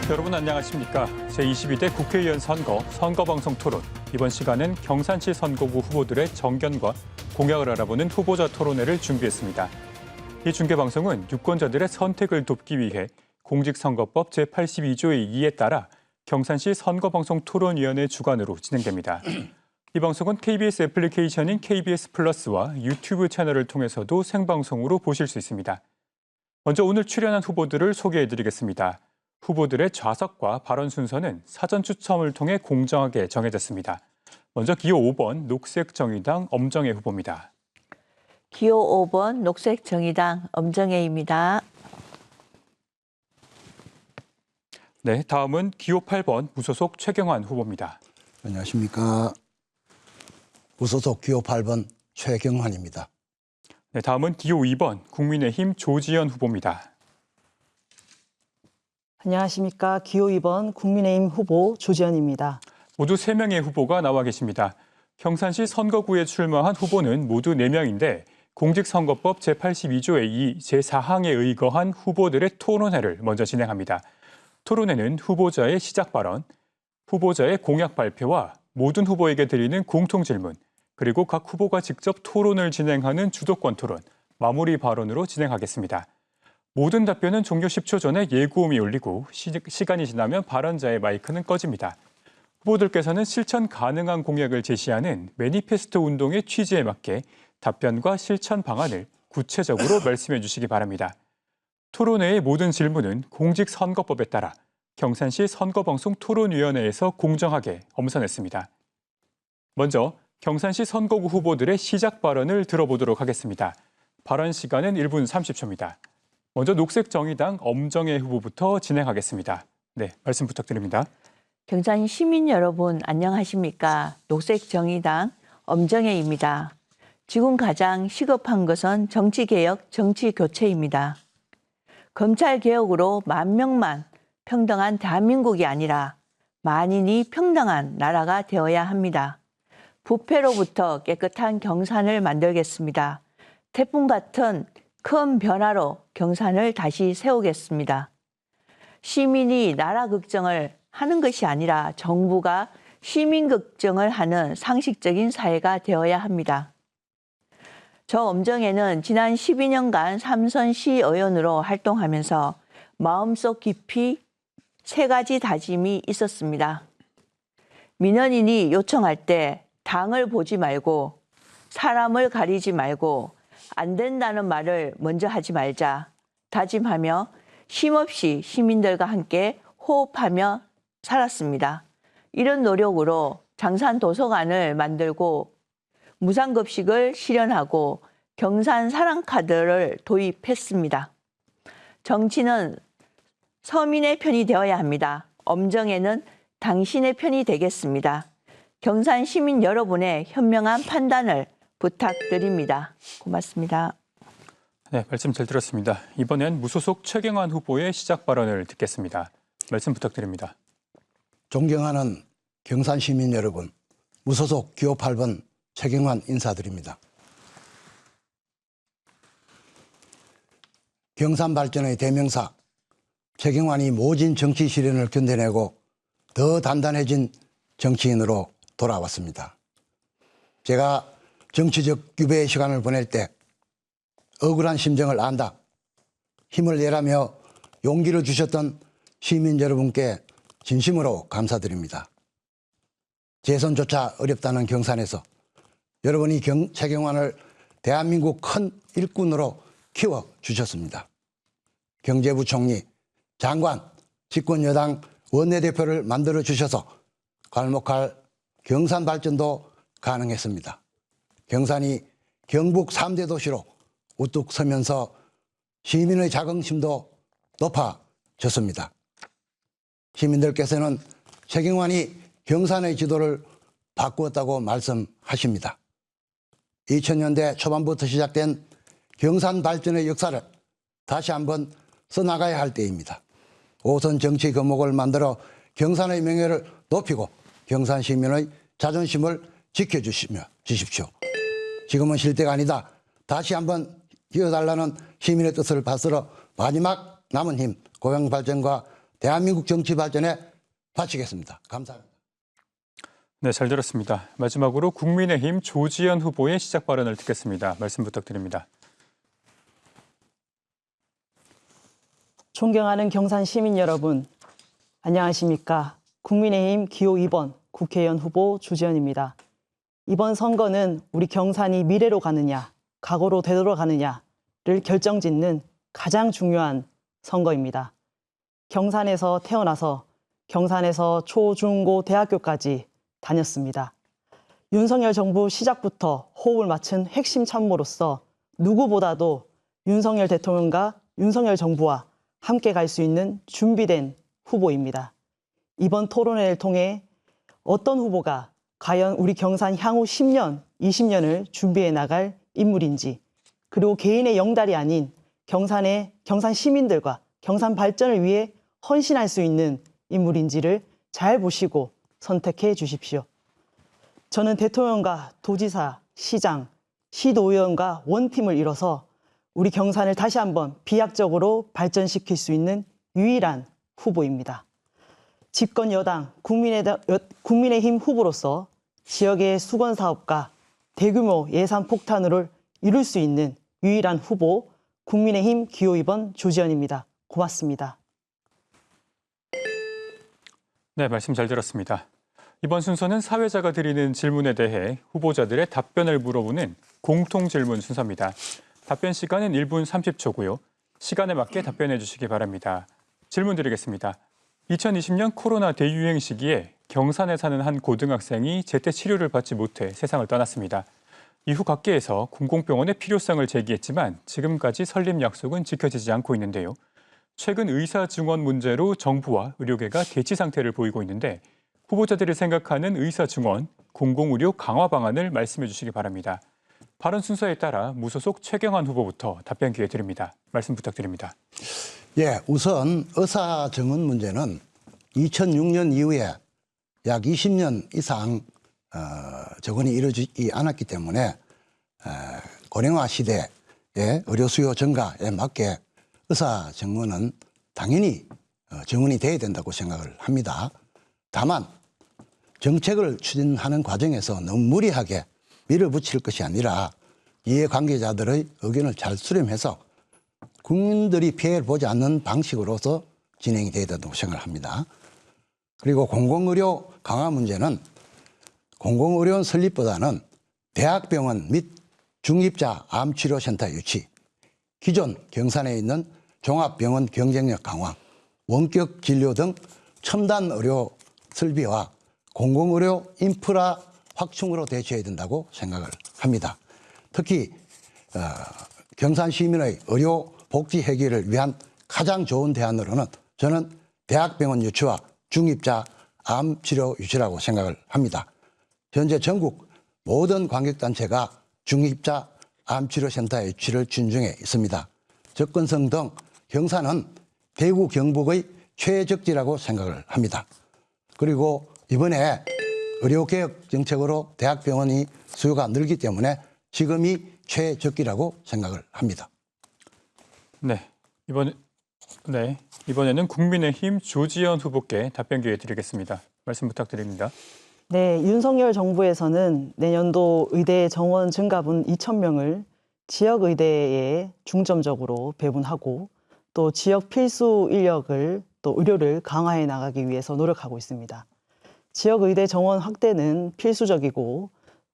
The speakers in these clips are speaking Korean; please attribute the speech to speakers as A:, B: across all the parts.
A: 여러분 안녕하십니까? 제22대 국회의원 선거방송 토론. 이번 시간은 경산시 선거구 후보들의 정견과 공약을 알아보는 후보자 토론회를 준비했습니다. 이 중계방송은 유권자들의 선택을 돕기 위해 공직선거법 제82조의 2에 따라 경산시 선거방송 토론위원회 주관으로 진행됩니다. 이 방송은 KBS 애플리케이션인 KBS 플러스와 유튜브 채널을 통해서도 생방송으로 보실 수 있습니다. 먼저 오늘 출연한 후보들을 소개해드리겠습니다. 후보들의 좌석과 발언 순서는 사전 추첨을 통해 공정하게 정해졌습니다. 먼저 기호 5번 녹색정의당 엄정혜 후보입니다.
B: 기호 5번 녹색정의당 엄정혜입니다.
A: 네, 다음은 기호 8번 무소속 최경환 후보입니다.
C: 안녕하십니까. 무소속 기호 8번 최경환입니다.
A: 네, 다음은 기호 2번 국민의힘 조지현 후보입니다.
D: 안녕하십니까. 기호 2번 국민의힘 후보 조지현입니다.
A: 모두 3명의 후보가 나와 계십니다. 경산시 선거구에 출마한 후보는 모두 4명인데 공직선거법 제82조의 2 제4항에 의거한 후보들의 토론회를 먼저 진행합니다. 토론회는 후보자의 시작 발언, 후보자의 공약 발표와 모든 후보에게 드리는 공통 질문, 그리고 각 후보가 직접 토론을 진행하는 주도권 토론, 마무리 발언으로 진행하겠습니다. 모든 답변은 종료 10초 전에 예고음이 울리고 시간이 지나면 발언자의 마이크는 꺼집니다. 후보들께서는 실천 가능한 공약을 제시하는 매니페스토 운동의 취지에 맞게 답변과 실천 방안을 구체적으로 말씀해 주시기 바랍니다. 토론회의 모든 질문은 공직선거법에 따라 경산시 선거방송 토론위원회에서 공정하게 엄선했습니다. 먼저 경산시 선거구 후보들의 시작 발언을 들어보도록 하겠습니다. 발언 시간은 1분 30초입니다. 먼저 녹색정의당 엄정혜 후보부터 진행하겠습니다. 네, 말씀 부탁드립니다.
B: 경산 시민 여러분 안녕하십니까. 녹색정의당 엄정혜입니다. 지금 가장 시급한 것은 정치개혁, 정치교체입니다. 검찰개혁으로 10,000명만 평등한 대한민국이 아니라 만인이 평등한 나라가 되어야 합니다. 부패로부터 깨끗한 경산을 만들겠습니다. 태풍 같은 큰 변화로 경산을 다시 세우겠습니다. 시민이 나라 걱정을 하는 것이 아니라 정부가 시민 걱정을 하는 상식적인 사회가 되어야 합니다. 저 엄정혜는 지난 12년간 삼선시의원으로 활동하면서 마음속 깊이 3가지 다짐이 있었습니다. 민원인이 요청할 때 당을 보지 말고 사람을 가리지 말고 안 된다는 말을 먼저 하지 말자 다짐하며 쉼없이 시민들과 함께 호흡하며 살았습니다. 이런 노력으로 장산도서관을 만들고 무상급식을 실현하고 경산 사랑카드를 도입했습니다. 정치는 서민의 편이 되어야 합니다. 엄정혜는 당신의 편이 되겠습니다. 경산 시민 여러분의 현명한 판단을 부탁드립니다. 고맙습니다.
A: 네, 말씀 잘 들었습니다. 이번엔 무소속 최경환 후보의 시작 발언을 듣겠습니다. 말씀 부탁드립니다.
C: 존경하는 경산 시민 여러분, 무소속 기호 8번 최경환 인사드립니다. 경산 발전의 대명사 최경환이 모진 정치 시련을 견뎌내고 더 단단해진 정치인으로 돌아왔습니다. 제가 정치적 유배의 시간을 보낼 때 억울한 심정을 안다, 힘을 내라며 용기를 주셨던 시민 여러분께 진심으로 감사드립니다. 재선조차 어렵다는 경산에서 여러분이 최경환을 대한민국 큰 일꾼으로 키워주셨습니다. 경제부총리, 장관, 집권여당 원내대표를 만들어주셔서 괄목할 경산 발전도 가능했습니다. 경산이 경북 3대 도시로 우뚝 서면서 시민의 자긍심도 높아졌습니다. 시민들께서는 최경환이 경산의 지도를 바꾸었다고 말씀하십니다. 2000년대 초반부터 시작된 경산 발전의 역사를 다시 한번 써나가야 할 때입니다. 5선 정치 거목을 만들어 경산의 명예를 높이고 경산 시민의 자존심을 지켜주십시오. 지금은 쉴 때가 아니다. 다시 한번 기어달라는 시민의 뜻을 받들어 마지막 남은 힘, 고향 발전과 대한민국 정치 발전에 바치겠습니다. 감사합니다.
A: 네, 잘 들었습니다. 마지막으로 국민의힘 조지현 후보의 시작 발언을 듣겠습니다. 말씀 부탁드립니다.
D: 존경하는 경산 시민 여러분, 안녕하십니까? 국민의힘 기호 2번 국회의원 후보 조지현입니다. 이번 선거는 우리 경산이 미래로 가느냐, 과거로 되돌아가느냐를 결정짓는 가장 중요한 선거입니다. 경산에서 태어나서 경산에서 초, 중, 고, 대학교까지 다녔습니다. 윤석열 정부 시작부터 호흡을 맞춘 핵심 참모로서 누구보다도 윤석열 대통령과 윤석열 정부와 함께 갈 수 있는 준비된 후보입니다. 이번 토론회를 통해 어떤 후보가 과연 우리 경산 향후 10년, 20년을 준비해 나갈 인물인지, 그리고 개인의 영달이 아닌 경산 시민들과 경산 발전을 위해 헌신할 수 있는 인물인지를 잘 보시고 선택해 주십시오. 저는 대통령과 도지사, 시장, 시도의원과 원팀을 이뤄서 우리 경산을 다시 한번 비약적으로 발전시킬 수 있는 유일한 후보입니다. 집권 여당 국민의힘 후보로서 지역의 수건 사업과 대규모 예산 폭탄을 이룰 수 있는 유일한 후보 국민의힘 기호 2번 조지현입니다. 고맙습니다.
A: 네, 말씀 잘 들었습니다. 이번 순서는 사회자가 드리는 질문에 대해 후보자들의 답변을 물어보는 공통질문 순서입니다. 답변 시간은 1분 30초고요. 시간에 맞게 답변해 주시기 바랍니다. 질문 드리겠습니다. 2020년 코로나 대유행 시기에 경산에 사는 한 고등학생이 제때 치료를 받지 못해 세상을 떠났습니다. 이후 각계에서 공공병원의 필요성을 제기했지만 지금까지 설립 약속은 지켜지지 않고 있는데요. 최근 의사 증원 문제로 정부와 의료계가 대치 상태를 보이고 있는데 후보자들이 생각하는 의사 증원, 공공의료 강화 방안을 말씀해 주시기 바랍니다. 발언 순서에 따라 무소속 최경환 후보부터 답변 기회 드립니다. 말씀 부탁드립니다.
C: 예, 우선 의사 증원 문제는 2006년 이후에 약 20년 이상 증원이 이루어지지 않았기 때문에 고령화 시대의 의료 수요 증가에 맞게 의사 증원은 당연히 증원이 돼야 된다고 생각을 합니다. 다만 정책을 추진하는 과정에서 너무 무리하게 밀어붙일 것이 아니라 이해관계자들의 의견을 잘 수렴해서 국민들이 피해를 보지 않는 방식으로서 진행이 돼야 된다고 생각을 합니다. 그리고 공공의료 강화 문제는 공공의료원 설립보다는 대학병원 및 중입자 암치료센터 유치, 기존 경산에 있는 종합병원 경쟁력 강화, 원격 진료 등 첨단 의료 설비와 공공의료 인프라 확충으로 대처해야 된다고 생각을 합니다. 특히 경산 시민의 의료 복지 해결을 위한 가장 좋은 대안으로는 저는 대학병원 유치와 중입자 암치료 유치라고 생각을 합니다. 현재 전국 모든 관객단체가 중입자 암치료센터 유치를 진중해 있습니다. 접근성 등 경산은 대구 경북의 최적지라고 생각을 합니다. 그리고 이번에 의료개혁 정책으로 대학병원이 수요가 늘기 때문에 지금이 최적기라고 생각을 합니다.
A: 이번에는 국민의힘 조지현 후보께 답변 기회 드리겠습니다. 말씀 부탁드립니다.
D: 네, 윤석열 정부에서는 내년도 의대 정원 증가분 2,000명을 지역 의대에 중점적으로 배분하고 또 지역 필수 인력을 또 의료를 강화해 나가기 위해서 노력하고 있습니다. 지역 의대 정원 확대는 필수적이고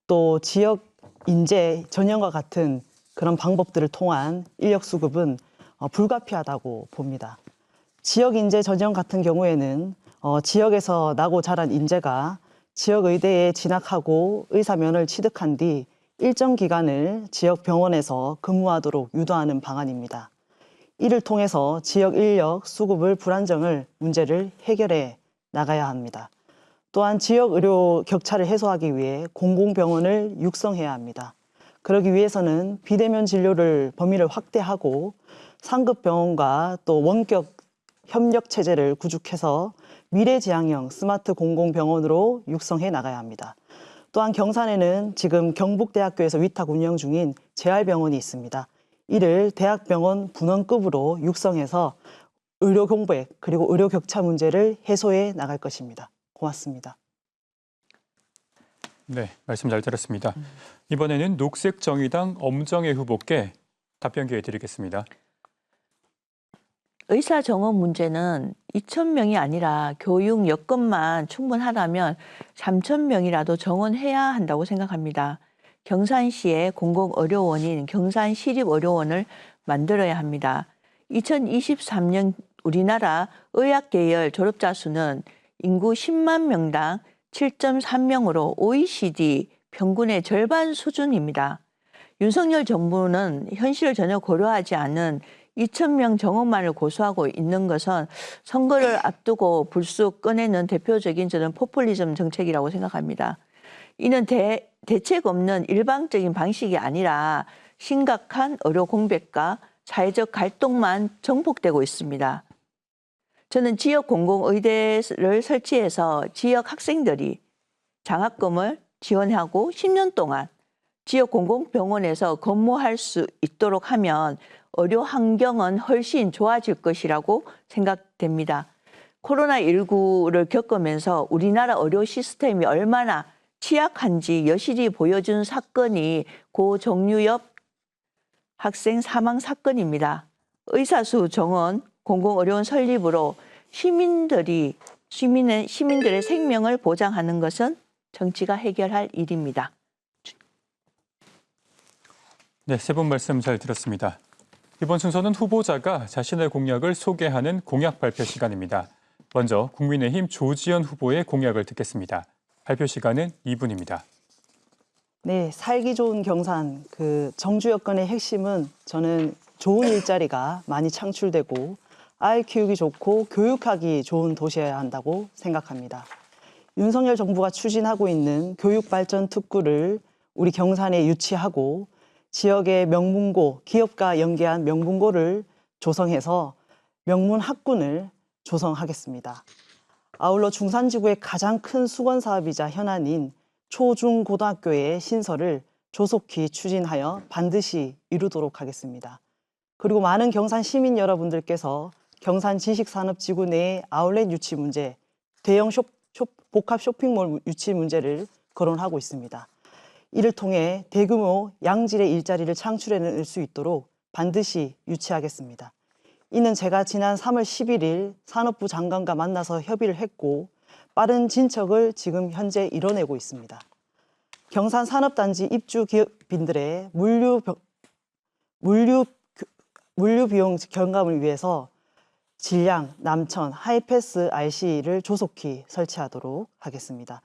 D: 또 지역 인재 전형과 같은 그런 방법들을 통한 인력 수급은 불가피하다고 봅니다. 지역 인재 전형 같은 경우에는 지역에서 나고 자란 인재가 지역 의대에 진학하고 의사면을 취득한 뒤 일정 기간을 지역 병원에서 근무하도록 유도하는 방안입니다. 이를 통해서 지역 인력 수급을 불안정을 문제를 해결해 나가야 합니다. 또한 지역 의료 격차를 해소하기 위해 공공병원을 육성해야 합니다. 그러기 위해서는 비대면 진료를 범위를 확대하고 상급병원과 또 원격 협력 체제를 구축해서 미래지향형 스마트 공공병원으로 육성해 나가야 합니다. 또한 경산에는 지금 경북대학교에서 위탁 운영 중인 재활병원이 있습니다. 이를 대학병원 분원급으로 육성해서 의료 공백 그리고 의료 격차 문제를 해소해 나갈 것입니다. 고맙습니다.
A: 네, 말씀 잘 들었습니다. 이번에는 녹색정의당 엄정혜 후보께 답변 기회 드리겠습니다.
B: 의사 정원 문제는 2,000명이 아니라 교육 여건만 충분하다면 3,000명이라도 정원해야 한다고 생각합니다. 경산시의 공공의료원인 경산시립의료원을 만들어야 합니다. 2023년 우리나라 의학계열 졸업자 수는 인구 10만 명당 7.3명으로 OECD 평균의 절반 수준입니다. 윤석열 정부는 현실을 전혀 고려하지 않은 2,000명 정원만을 고수하고 있는 것은 선거를 앞두고 불쑥 꺼내는 대표적인 저는 포퓰리즘 정책이라고 생각합니다. 이는 대책 없는 일방적인 방식이 아니라 심각한 의료 공백과 사회적 갈등만 정복되고 있습니다. 저는 지역 공공의대를 설치해서 지역 학생들이 장학금을 지원하고 10년 동안 지역 공공병원에서 근무할 수 있도록 하면 의료 환경은 훨씬 좋아질 것이라고 생각됩니다. 코로나19를 겪으면서 우리나라 의료 시스템이 얼마나 취약한지 여실히 보여준 사건이 고 정유엽 학생 사망 사건입니다. 의사수 정원 공공의료원 설립으로 시민들의 생명을 보장하는 것은 정치가 해결할 일입니다.
A: 네, 세 분 말씀 잘 들었습니다. 이번 순서는 후보자가 자신의 공약을 소개하는 공약 발표 시간입니다. 먼저 국민의힘 조지현 후보의 공약을 듣겠습니다. 발표 시간은 2분입니다.
D: 네, 살기 좋은 경산, 정주 여건의 핵심은 저는 좋은 일자리가 많이 창출되고 아이 키우기 좋고 교육하기 좋은 도시여야 한다고 생각합니다. 윤석열 정부가 추진하고 있는 교육발전 특구를 우리 경산에 유치하고 지역의 명문고, 기업과 연계한 명문고를 조성해서 명문학군을 조성하겠습니다. 아울러 중산지구의 가장 큰 수건사업이자 현안인 초중고등학교의 신설을 조속히 추진하여 반드시 이루도록 하겠습니다. 그리고 많은 경산 시민 여러분들께서 경산 지식산업지구 내의 아울렛 유치 문제, 대형 복합 쇼핑몰 유치 문제를 거론하고 있습니다. 이를 통해 대규모 양질의 일자리를 창출해낼 수 있도록 반드시 유치하겠습니다. 이는 제가 지난 3월 11일 산업부 장관과 만나서 협의를 했고 빠른 진척을 지금 현재 이뤄내고 있습니다. 경산 산업단지 입주 기업인들의 물류 비용 경감을 위해서 진량, 남천, 하이패스 IC를 조속히 설치하도록 하겠습니다.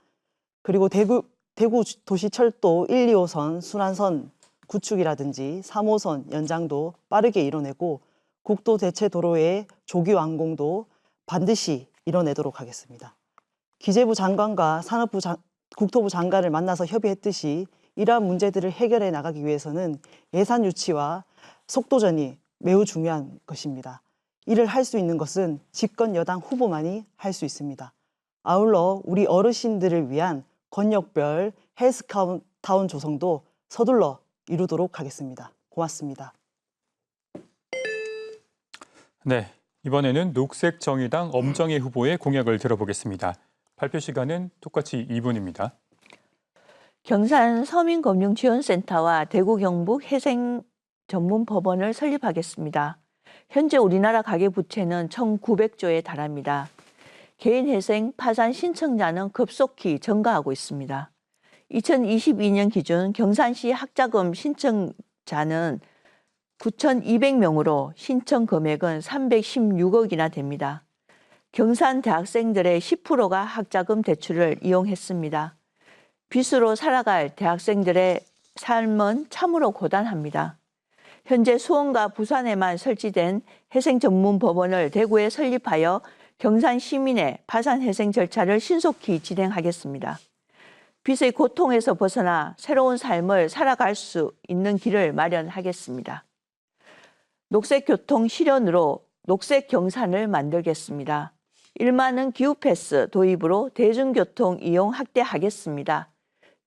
D: 그리고 대구 도시철도 1, 2호선 순환선 구축이라든지 3호선 연장도 빠르게 이뤄내고 국도 대체도로의 조기 완공도 반드시 이뤄내도록 하겠습니다. 기재부 장관과 국토부 장관을 만나서 협의했듯이 이러한 문제들을 해결해 나가기 위해서는 예산 유치와 속도전이 매우 중요한 것입니다. 이를 할 수 있는 것은 집권 여당 후보만이 할 수 있습니다. 아울러 우리 어르신들을 위한 권역별 헬스타운 조성도 서둘러 이루도록 하겠습니다. 고맙습니다.
A: 네, 이번에는 녹색정의당 엄정혜 후보의 공약을 들어보겠습니다. 발표 시간은 똑같이 2분입니다.
B: 경산 서민금융지원센터와 대구 경북 해생전문법원을 설립하겠습니다. 현재 우리나라 가계부채는 1,900조에 달합니다. 개인회생 파산 신청자는 급속히 증가하고 있습니다. 2022년 기준 경산시 학자금 신청자는 9,200명으로 신청 금액은 316억이나 됩니다. 경산 대학생들의 10%가 학자금 대출을 이용했습니다. 빚으로 살아갈 대학생들의 삶은 참으로 고단합니다. 현재 수원과 부산에만 설치된 회생전문법원을 대구에 설립하여 경산 시민의 파산 회생 절차를 신속히 진행하겠습니다. 빚의 고통에서 벗어나 새로운 삶을 살아갈 수 있는 길을 마련하겠습니다. 녹색교통 실현으로 녹색 경산을 만들겠습니다. 1만원 기후패스 도입으로 대중교통 이용 확대하겠습니다.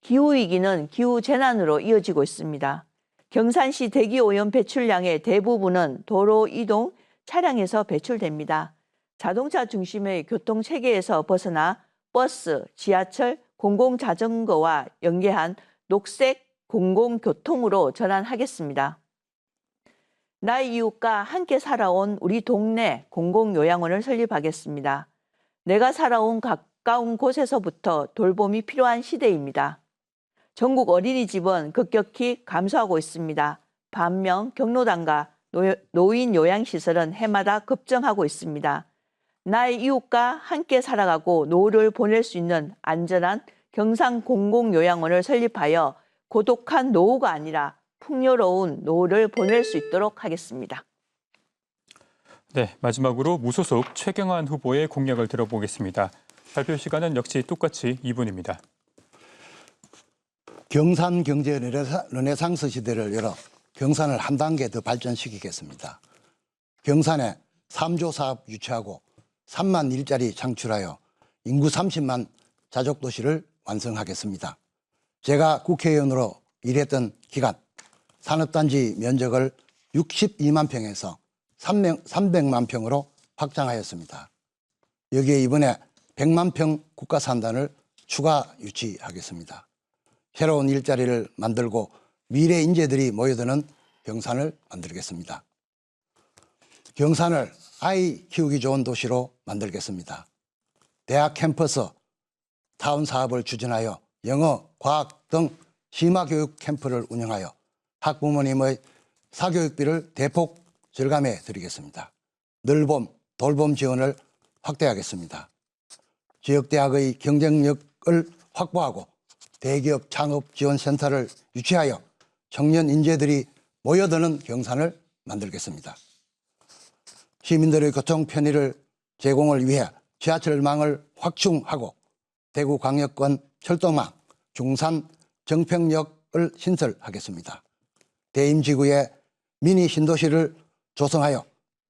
B: 기후위기는 기후재난으로 이어지고 있습니다. 경산시 대기오염 배출량의 대부분은 도로 이동, 차량에서 배출됩니다. 자동차 중심의 교통체계에서 벗어나 버스, 지하철, 공공자전거와 연계한 녹색 공공교통으로 전환하겠습니다. 나의 이웃과 함께 살아온 우리 동네 공공요양원을 설립하겠습니다. 내가 살아온 가까운 곳에서부터 돌봄이 필요한 시대입니다. 전국 어린이집은 급격히 감소하고 있습니다. 반면 경로당과 노인 요양시설은 해마다 급증하고 있습니다. 나의 이웃과 함께 살아가고 노후를 보낼 수 있는 안전한 경산 공공요양원을 설립하여 고독한 노후가 아니라 풍요로운 노후를 보낼 수 있도록 하겠습니다.
A: 네, 마지막으로 무소속 최경환 후보의 공약을 들어보겠습니다. 발표 시간은 역시 똑같이 2분입니다.
C: 경산 경제 르네상스 시대를 열어 경산을 한 단계 더 발전시키겠습니다. 경산에 3조 사업 유치하고 3만 일자리 창출하여 인구 30만 자족도시를 완성하겠습니다. 제가 국회의원으로 일했던 기간 산업단지 면적을 62만 평에서 300만 평으로 확장하였습니다. 여기에 이번에 100만 평 국가산단을 추가 유치하겠습니다. 새로운 일자리를 만들고 미래 인재들이 모여드는 경산을 만들겠습니다. 경산을 아이 키우기 좋은 도시로 만들겠습니다. 대학 캠퍼스, 타운 사업을 추진하여 영어, 과학 등 심화교육 캠프를 운영하여 학부모님의 사교육비를 대폭 절감해 드리겠습니다. 늘봄, 돌봄 지원을 확대하겠습니다. 지역대학의 경쟁력을 확보하고 대기업 창업지원센터를 유치하여 청년 인재들이 모여드는 경산을 만들겠습니다. 시민들의 교통 편의를 제공을 위해 지하철망을 확충하고 대구광역권 철도망, 중산 정평역을 신설하겠습니다. 대임지구에 미니 신도시를 조성하여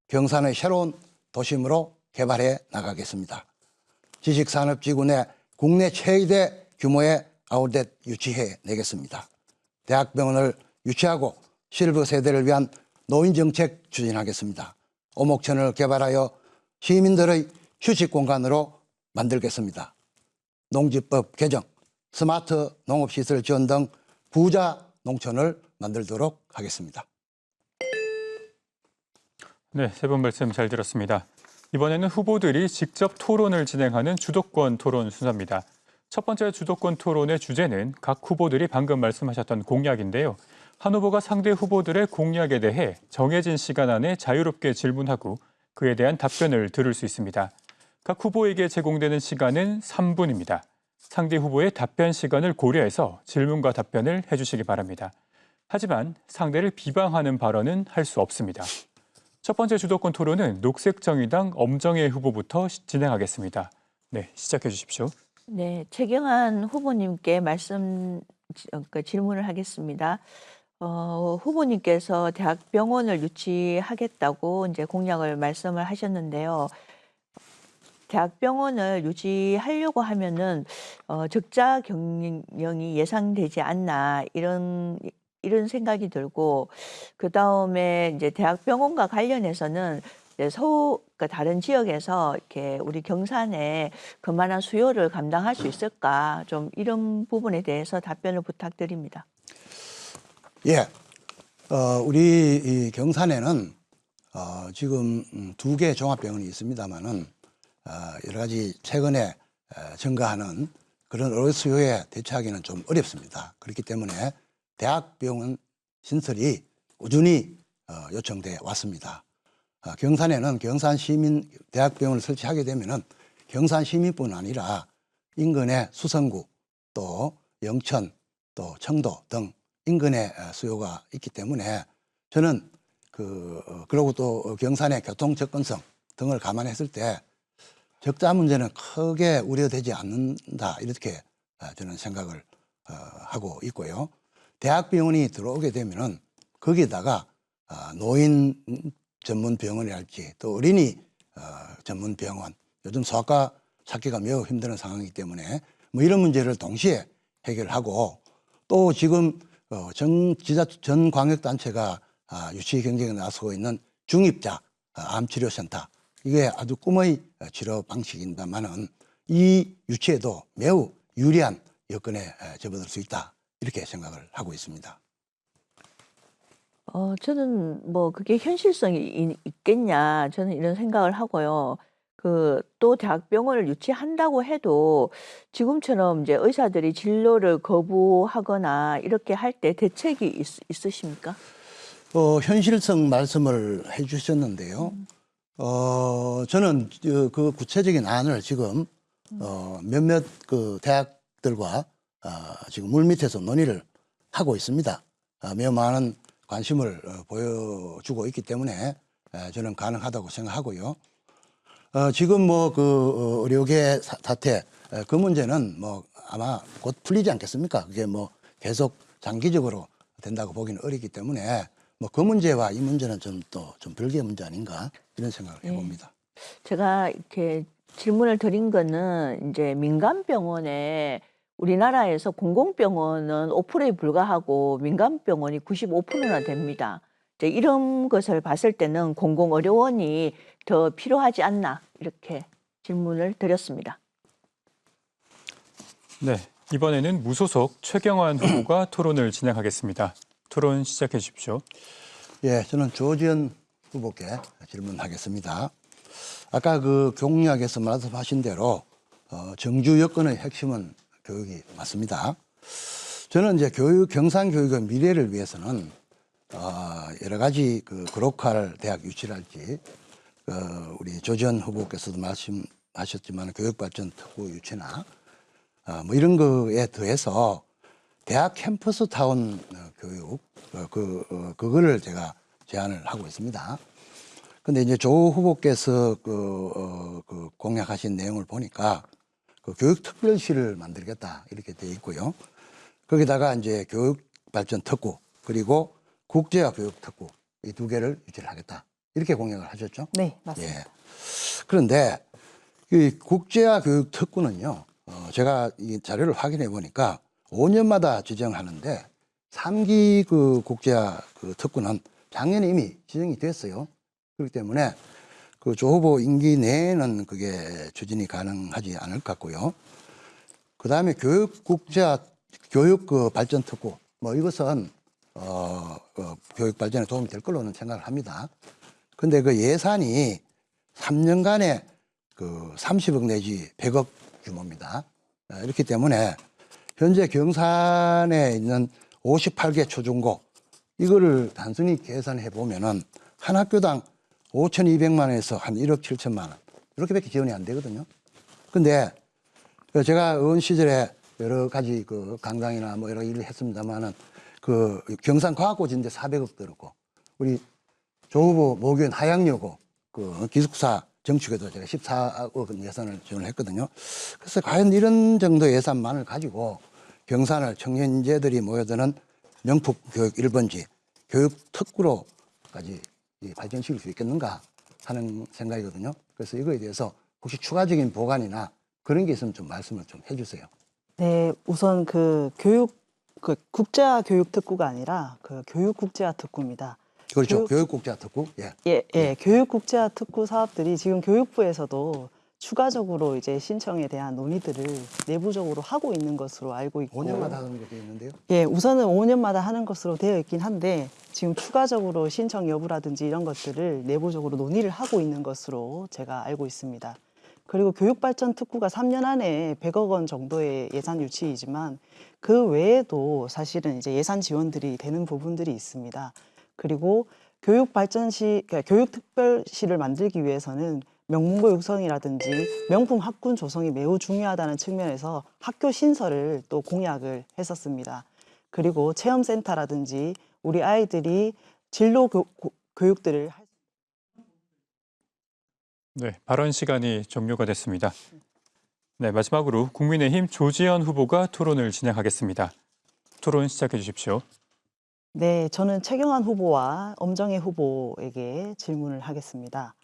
C: 경산의 새로운 도심으로 개발해 나가겠습니다. 지식산업지구 내 국내 최대 규모의 아울렛 유치해 내겠습니다. 대학병원을 유치하고 실버 세대를 위한 노인정책 추진하겠습니다. 오목천을 개발하여 시민들의 휴식 공간으로 만들겠습니다. 농지법 개정, 스마트 농업시설 지원 등 부자 농촌을 만들도록 하겠습니다.
A: 네, 세 분 말씀 잘 들었습니다. 이번에는 후보들이 직접 토론을 진행하는 주도권 토론 순서입니다. 첫 번째 주도권 토론의 주제는 각 후보들이 방금 말씀하셨던 공약인데요. 한 후보가 상대 후보들의 공약에 대해 정해진 시간 안에 자유롭게 질문하고 그에 대한 답변을 들을 수 있습니다. 각 후보에게 제공되는 시간은 3분입니다. 상대 후보의 답변 시간을 고려해서 질문과 답변을 해주시기 바랍니다. 하지만 상대를 비방하는 발언은 할 수 없습니다. 첫 번째 주도권 토론은 녹색정의당 엄정혜 후보부터 진행하겠습니다. 네, 시작해 주십시오.
B: 네, 최경환 후보님께 질문을 하겠습니다. 후보님께서 대학병원을 유치하겠다고 이제 공약을 말씀을 하셨는데요. 대학병원을 유치하려고 하면은 적자 경영이 예상되지 않나 이런 생각이 들고, 그 다음에 이제 대학병원과 관련해서는 이제 그러니까 다른 지역에서 이렇게 우리 경산에 그만한 수요를 감당할 수 있을까, 좀 이런 부분에 대해서 답변을 부탁드립니다.
C: 예, 우리 이 경산에는 지금 2개 종합병원이 있습니다만은 여러 가지 최근에 증가하는 그런 의료 수요에 대처하기는 좀 어렵습니다. 그렇기 때문에 대학병원 신설이 꾸준히 요청돼 왔습니다. 경산에는 경산시민 대학병원을 설치하게 되면은 경산시민뿐 아니라 인근의 수성구, 또 영천, 또 청도 등 인근의 수요가 있기 때문에 저는 그리고 또 경산의 교통 접근성 등을 감안했을 때 적자 문제는 크게 우려되지 않는다, 이렇게 저는 생각을 하고 있고요. 대학병원이 들어오게 되면은 거기에다가 노인 전문 병원이랄지 또 어린이 전문 병원, 요즘 소아과 찾기가 매우 힘든 상황이기 때문에 뭐 이런 문제를 동시에 해결하고, 또 지금 전 광역단체가 유치 경쟁에 나서고 있는 중입자 암치료센터 이게 아주 꿈의 치료 방식입니다만은 이 유치에도 매우 유리한 여건에 접어들 수 있다 이렇게 생각을 하고 있습니다.
B: 저는 뭐 그게 현실성이 있겠냐 저는 이런 생각을 하고요. 또 대학병원을 유치한다고 해도 지금처럼 이제 의사들이 진료를 거부하거나 이렇게 할 때 대책이 있으십니까?
C: 현실성 말씀을 해주셨는데요. 저는 그 구체적인 안을 지금 몇몇 그 대학들과 지금 물밑에서 논의를 하고 있습니다. 매우 많은 관심을 보여주고 있기 때문에 저는 가능하다고 생각하고요. 지금 뭐 그 의료계 사태 그 문제는 뭐 아마 곧 풀리지 않겠습니까? 그게 뭐 계속 장기적으로 된다고 보기는 어렵기 때문에 뭐 그 문제와 이 문제는 좀 별개의 문제 아닌가 이런 생각을 해봅니다.
B: 제가 이렇게 질문을 드린 거는 이제 민간병원에 우리나라에서 공공병원은 5%에 불과하고 민간병원이 95%나 됩니다. 이제 이런 것을 봤을 때는 공공의료원이 더 필요하지 않나 이렇게 질문을 드렸습니다.
A: 네, 이번에는 무소속 최경환 후보가 토론을 진행하겠습니다. 토론 시작해 주십시오.
C: 예, 저는 조지현 후보께 질문하겠습니다. 아까 그 공약에서 말씀하신 대로 정주 여건의 핵심은 교육이 맞습니다. 저는 이제 경상 교육의 미래를 위해서는 여러 가지 그 그로컬 대학 유치를 할지 우리 조지현 후보께서도 말씀하셨지만 교육발전 특구 유치나 뭐 이런 거에 더해서 대학 캠퍼스 타운 교육 그거를 제가 제안을 하고 있습니다. 근데 이제 조 후보께서 그 공약하신 내용을 보니까 그 교육특별시를 만들겠다 이렇게 돼 있고요. 거기다가 이제 교육발전 특구 그리고 국제화 교육 특구 이 두 개를 유치를 하겠다 이렇게 공약을 하셨죠?
D: 네, 맞습니다.
C: 예. 그런데 이 국제화 교육 특구는요, 제가 이 자료를 확인해 보니까 5년마다 지정하는데 3기 그 국제화 그 특구는 작년에 이미 지정이 됐어요. 그렇기 때문에 그 조 후보 임기 내에는 그게 추진이 가능하지 않을 것 같고요. 그 다음에 교육 그 발전 특구 뭐 이것은 교육 발전에 도움이 될 걸로는 생각을 합니다. 근데 그 예산이 3년간에 그 30억 내지 100억 규모입니다. 이렇기 때문에 현재 경산에 있는 58개 초중고 이거를 단순히 계산해 보면은 한 학교당 5,200만 원에서 한 1억 7천만 원 이렇게밖에 지원이 안 되거든요. 근데 제가 의원 시절에 여러 가지 그 강당이나 뭐 여러 일을 했습니다만은 그 경산과학고지인데 400억 들었고 우리 조 후보 모교인 하양여고 그 기숙사 정축에도 제가 14억 예산을 지원을 했거든요. 그래서 과연 이런 정도 예산만을 가지고 경산을 청년제들이 모여드는 명품 교육 1번지 교육 특구로까지 발전시킬 수 있겠는가 하는 생각이거든요. 그래서 이거에 대해서 혹시 추가적인 보관이나 그런 게 있으면 좀 말씀을 좀 해주세요.
D: 네, 우선 그 국제화 교육 특구가 아니라 그 교육 국제화 특구입니다.
C: 그렇죠. 교육 국제화 특구. 예.
D: 교육 국제화 특구 사업들이 지금 교육부에서도 추가적으로 이제 신청에 대한 논의들을 내부적으로 하고 있는 것으로 알고 있고
C: 5년마다 하는 것도 있는데요.
D: 예, 우선은 5년마다 하는 것으로 되어 있긴 한데 지금 추가적으로 신청 여부라든지 이런 것들을 내부적으로 논의를 하고 있는 것으로 제가 알고 있습니다. 그리고 교육발전 특구가 3년 안에 100억 원 정도의 예산 유치이지만 그 외에도 사실은 이제 예산 지원들이 되는 부분들이 있습니다. 그리고 교육특별시를 만들기 위해서는 명문고 육성이라든지 명품 학군 조성이 매우 중요하다는 측면에서 학교 신설을 또 공약을 했었습니다. 그리고 체험센터라든지 우리 아이들이 진로 교육들을
A: 네, 발언 시간이 종료가 됐습니다. 네, 마지막으로 국민의힘 조지현 후보가 토론을 진행하겠습니다. 토론 시작해 주십시오.
D: 네, 저는 최경환 후보와 엄정혜 후보에게 질문을 하겠습니다.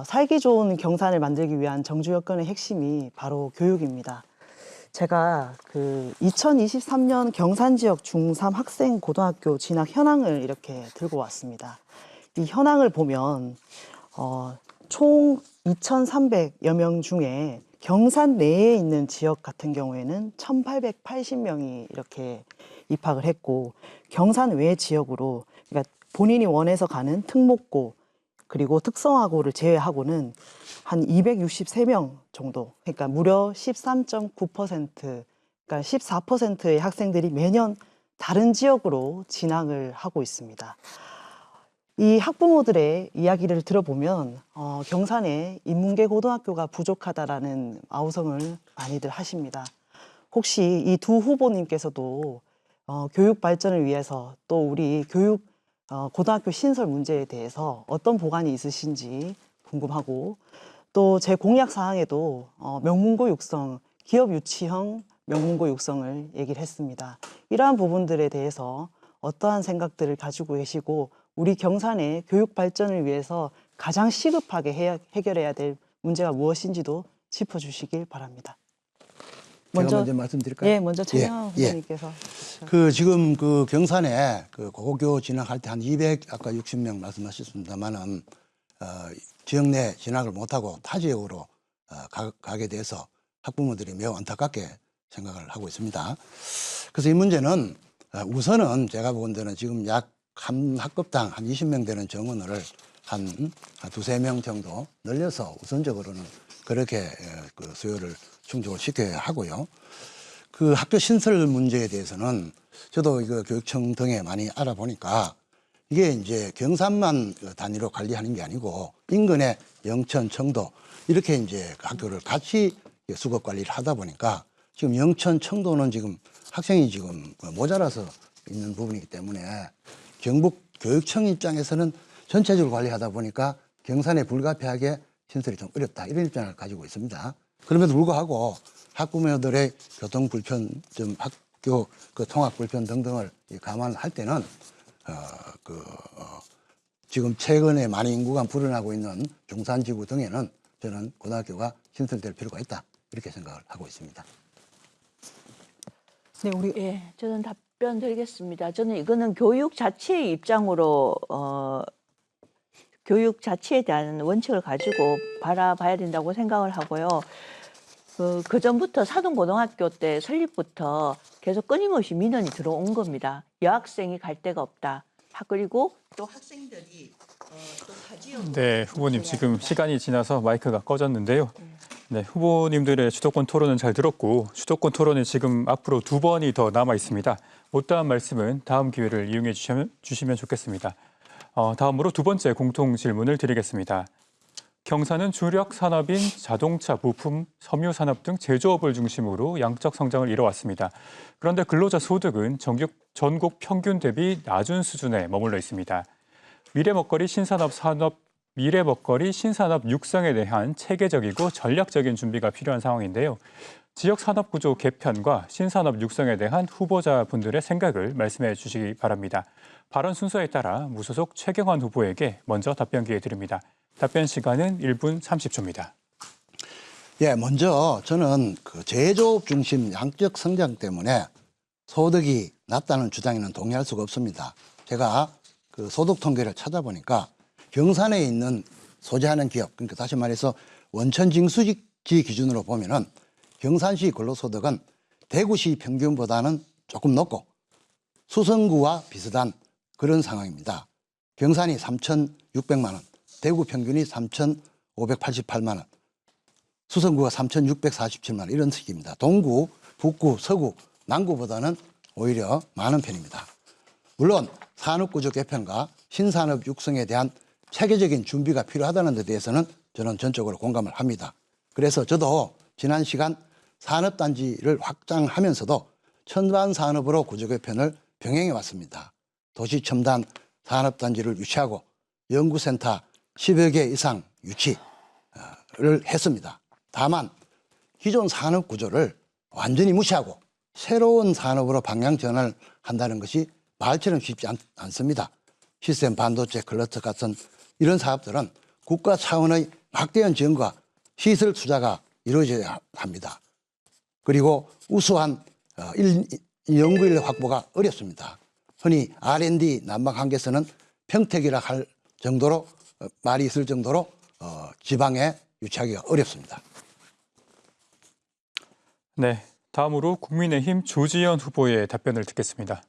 D: 살기 좋은 경산을 만들기 위한 정주 여건의 핵심이 바로 교육입니다. 제가 그 2023년 경산 지역 중3 학생 고등학교 진학 현황을 이렇게 들고 왔습니다. 이 현황을 보면 총 2,300여 명 중에 경산 내에 있는 지역 같은 경우에는 1,880명이 이렇게 입학을 했고, 경산 외 지역으로, 그러니까 본인이 원해서 가는 특목고 그리고 특성화고를 제외하고는 한 263명 정도, 그러니까 무려 13.9%, 그러니까 14%의 학생들이 매년 다른 지역으로 진학을 하고 있습니다. 이 학부모들의 이야기를 들어보면 경산에 인문계 고등학교가 부족하다라는 아우성을 많이들 하십니다. 혹시 이 두 후보님께서도 교육 발전을 위해서 또 우리 교육 고등학교 신설 문제에 대해서 어떤 보관이 있으신지 궁금하고, 또 제 공약 사항에도 명문고 육성, 기업 유치형 명문고 육성을 얘기를 했습니다. 이러한 부분들에 대해서 어떠한 생각들을 가지고 계시고, 우리 경산의 교육 발전을 위해서 가장 시급하게 해결해야 될 문제가 무엇인지도 짚어주시길 바랍니다.
C: 제가 먼저 말씀드릴까요?
D: 예, 먼저 최경환 후보님께서.
C: 그 지금 그 경산에 그 고교 진학할 때 한 260명 말씀하셨습니다만은 지역 내 진학을 못하고 타 지역으로 가게 돼서 학부모들이 매우 안타깝게 생각을 하고 있습니다. 그래서 이 문제는 우선은 제가 보건대는 지금 약 한 학급당 한 20명 되는 정원을 한 두세 명 정도 늘려서 우선적으로는 그렇게 그 수요를 충족을 시켜야 하고요. 그 학교 신설 문제에 대해서는 저도 이거 교육청 등에 많이 알아보니까 이게 이제 경산만 단위로 관리하는 게 아니고 인근의 영천, 청도 이렇게 이제 학교를 같이 수급 관리를 하다 보니까 지금 영천, 청도는 지금 학생이 지금 모자라서 있는 부분이기 때문에 경북 교육청 입장에서는 전체적으로 관리하다 보니까 경산에 불가피하게 신설이 좀 어렵다 이런 입장을 가지고 있습니다. 그럼에도 불구하고 학부모들의 교통 불편, 좀 학교 그 통학 불편 등등을 감안할 때는 지금 최근에 많이 인구가 불어나고 있는 중산지구 등에는 저는 고등학교가 신설될 필요가 있다 이렇게 생각을 하고 있습니다.
D: 네, 우리
B: 예, 저는 답변 드리겠습니다. 저는 이거는 교육 자체의 입장으로 교육 자체에 대한 원칙을 가지고 바라봐야 된다고 생각을 하고요. 그 전부터 사동고등학교 때 설립부터 계속 끊임없이 민원이 들어온 겁니다. 여학생이 갈 데가 없다. 그리고 또 학생들이 또 가지역.
A: 네, 후보님 지금 시간이 지나서 마이크가 꺼졌는데요. 네, 후보님들의 수도권 토론은 잘 들었고 수도권 토론은 지금 앞으로 2번이 더 남아 있습니다. 못다한 말씀은 다음 기회를 이용해 주시면 좋겠습니다. 다음으로 두 번째 공통 질문을 드리겠습니다. 경산은 주력 산업인 자동차, 부품, 섬유 산업 등 제조업을 중심으로 양적 성장을 이뤄왔습니다. 그런데 근로자 소득은 전국 평균 대비 낮은 수준에 머물러 있습니다. 미래 먹거리 신산업 육성에 대한 체계적이고 전략적인 준비가 필요한 상황인데요. 지역 산업 구조 개편과 신산업 육성에 대한 후보자분들의 생각을 말씀해 주시기 바랍니다. 발언 순서에 따라 무소속 최경환 후보에게 먼저 답변 기회 드립니다. 답변 시간은 1분 30초입니다.
C: 예, 먼저 저는 그 제조업 중심 양적 성장 때문에 소득이 낮다는 주장에는 동의할 수가 없습니다. 제가 그 소득 통계를 찾아보니까 경산에 있는 소재하는 기업, 그러니까 다시 말해서 원천 징수지 기준으로 보면은 경산시 근로소득은 대구시 평균보다는 조금 높고 수성구와 비슷한 그런 상황입니다. 경산이 3,600만 원, 대구 평균이 3,588만 원, 수성구가 3,647만 원 이런 식입니다. 동구, 북구, 서구, 남구보다는 오히려 많은 편입니다. 물론 산업구조 개편과 신산업 육성에 대한 체계적인 준비가 필요하다는 데 대해서는 저는 전적으로 공감을 합니다. 그래서 저도 지난 시간 산업단지를 확장하면서도 첨단 산업으로 구조 개편을 병행해 왔습니다. 도시첨단 산업단지를 유치하고 연구센터 10여 개 이상 유치를 했습니다. 다만 기존 산업 구조를 완전히 무시하고 새로운 산업으로 방향 전환을 한다는 것이 말처럼 쉽지 않습니다. 시스템 반도체 클러스터 같은 이런 사업들은 국가 차원의 막대한 지원과 시설 투자가 이루어져야 합니다. 그리고 우수한 연구인력 확보가 어렵습니다. 흔히 R&D 난방 한계선은 평택이라 할 정도로 말이 있을 정도로 지방에 유치하기가 어렵습니다.
A: 네, 다음으로 국민의힘 조지현 후보의 답변을 듣겠습니다.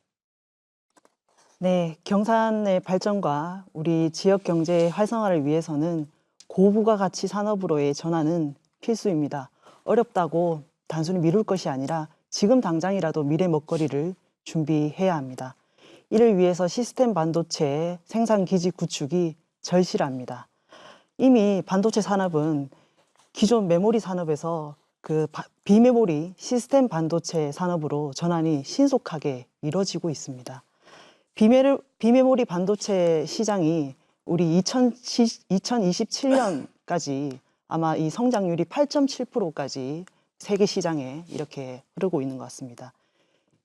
D: 네, 경산의 발전과 우리 지역 경제 활성화를 위해서는 고부가가치 산업으로의 전환은 필수입니다. 어렵다고 단순히 미룰 것이 아니라 지금 당장이라도 미래 먹거리를 준비해야 합니다. 이를 위해서 시스템 반도체 생산 기지 구축이 절실합니다. 이미 반도체 산업은 기존 메모리 산업에서 비메모리 시스템 반도체 산업으로 전환이 신속하게 이뤄지고 있습니다. 비메모리 반도체 시장이 우리 2027년까지 아마 이 성장률이 8.7%까지 세계 시장에 이렇게 흐르고 있는 것 같습니다.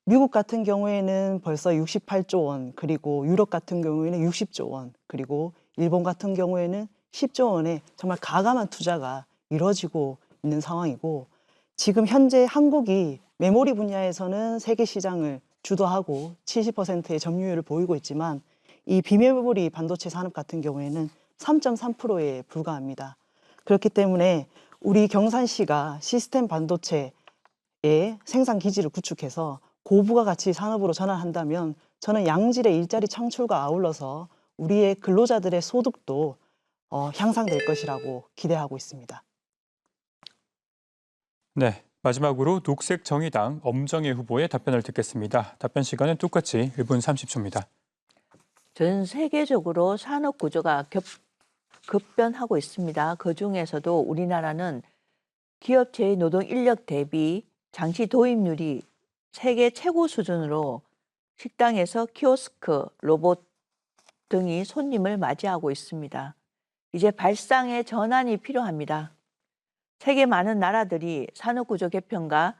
D: 미국 같은 경우에는 벌써 68조 원, 그리고 유럽 같은 경우에는 60조 원, 그리고 일본 같은 경우에는 10조 원의 정말 가감한 투자가 이루어지고 있는 상황이고, 지금 현재 한국이 메모리 분야에서는 세계 시장을 주도하고 70%의 점유율을 보이고 있지만 이 비메모리 반도체 산업 같은 경우에는 3.3%에 불과합니다. 그렇기 때문에 우리 경산시가 시스템 반도체의 생산 기지를 구축해서 고부가가치 산업으로 전환한다면 저는 양질의 일자리 창출과 아울러서 우리의 근로자들의 소득도 향상될 것이라고 기대하고 있습니다.
A: 네, 마지막으로 녹색정의당 엄정혜 후보의 답변을 듣겠습니다. 답변 시간은 똑같이 1분 30초입니다.
B: 전 세계적으로 산업 구조가 급변하고 있습니다. 그중에서도 우리나라는 기업체의 노동 인력 대비 장치 도입률이 세계 최고 수준으로 식당에서 키오스크, 로봇 등이 손님을 맞이하고 있습니다. 이제 발상의 전환이 필요합니다. 세계 많은 나라들이 산업구조 개편과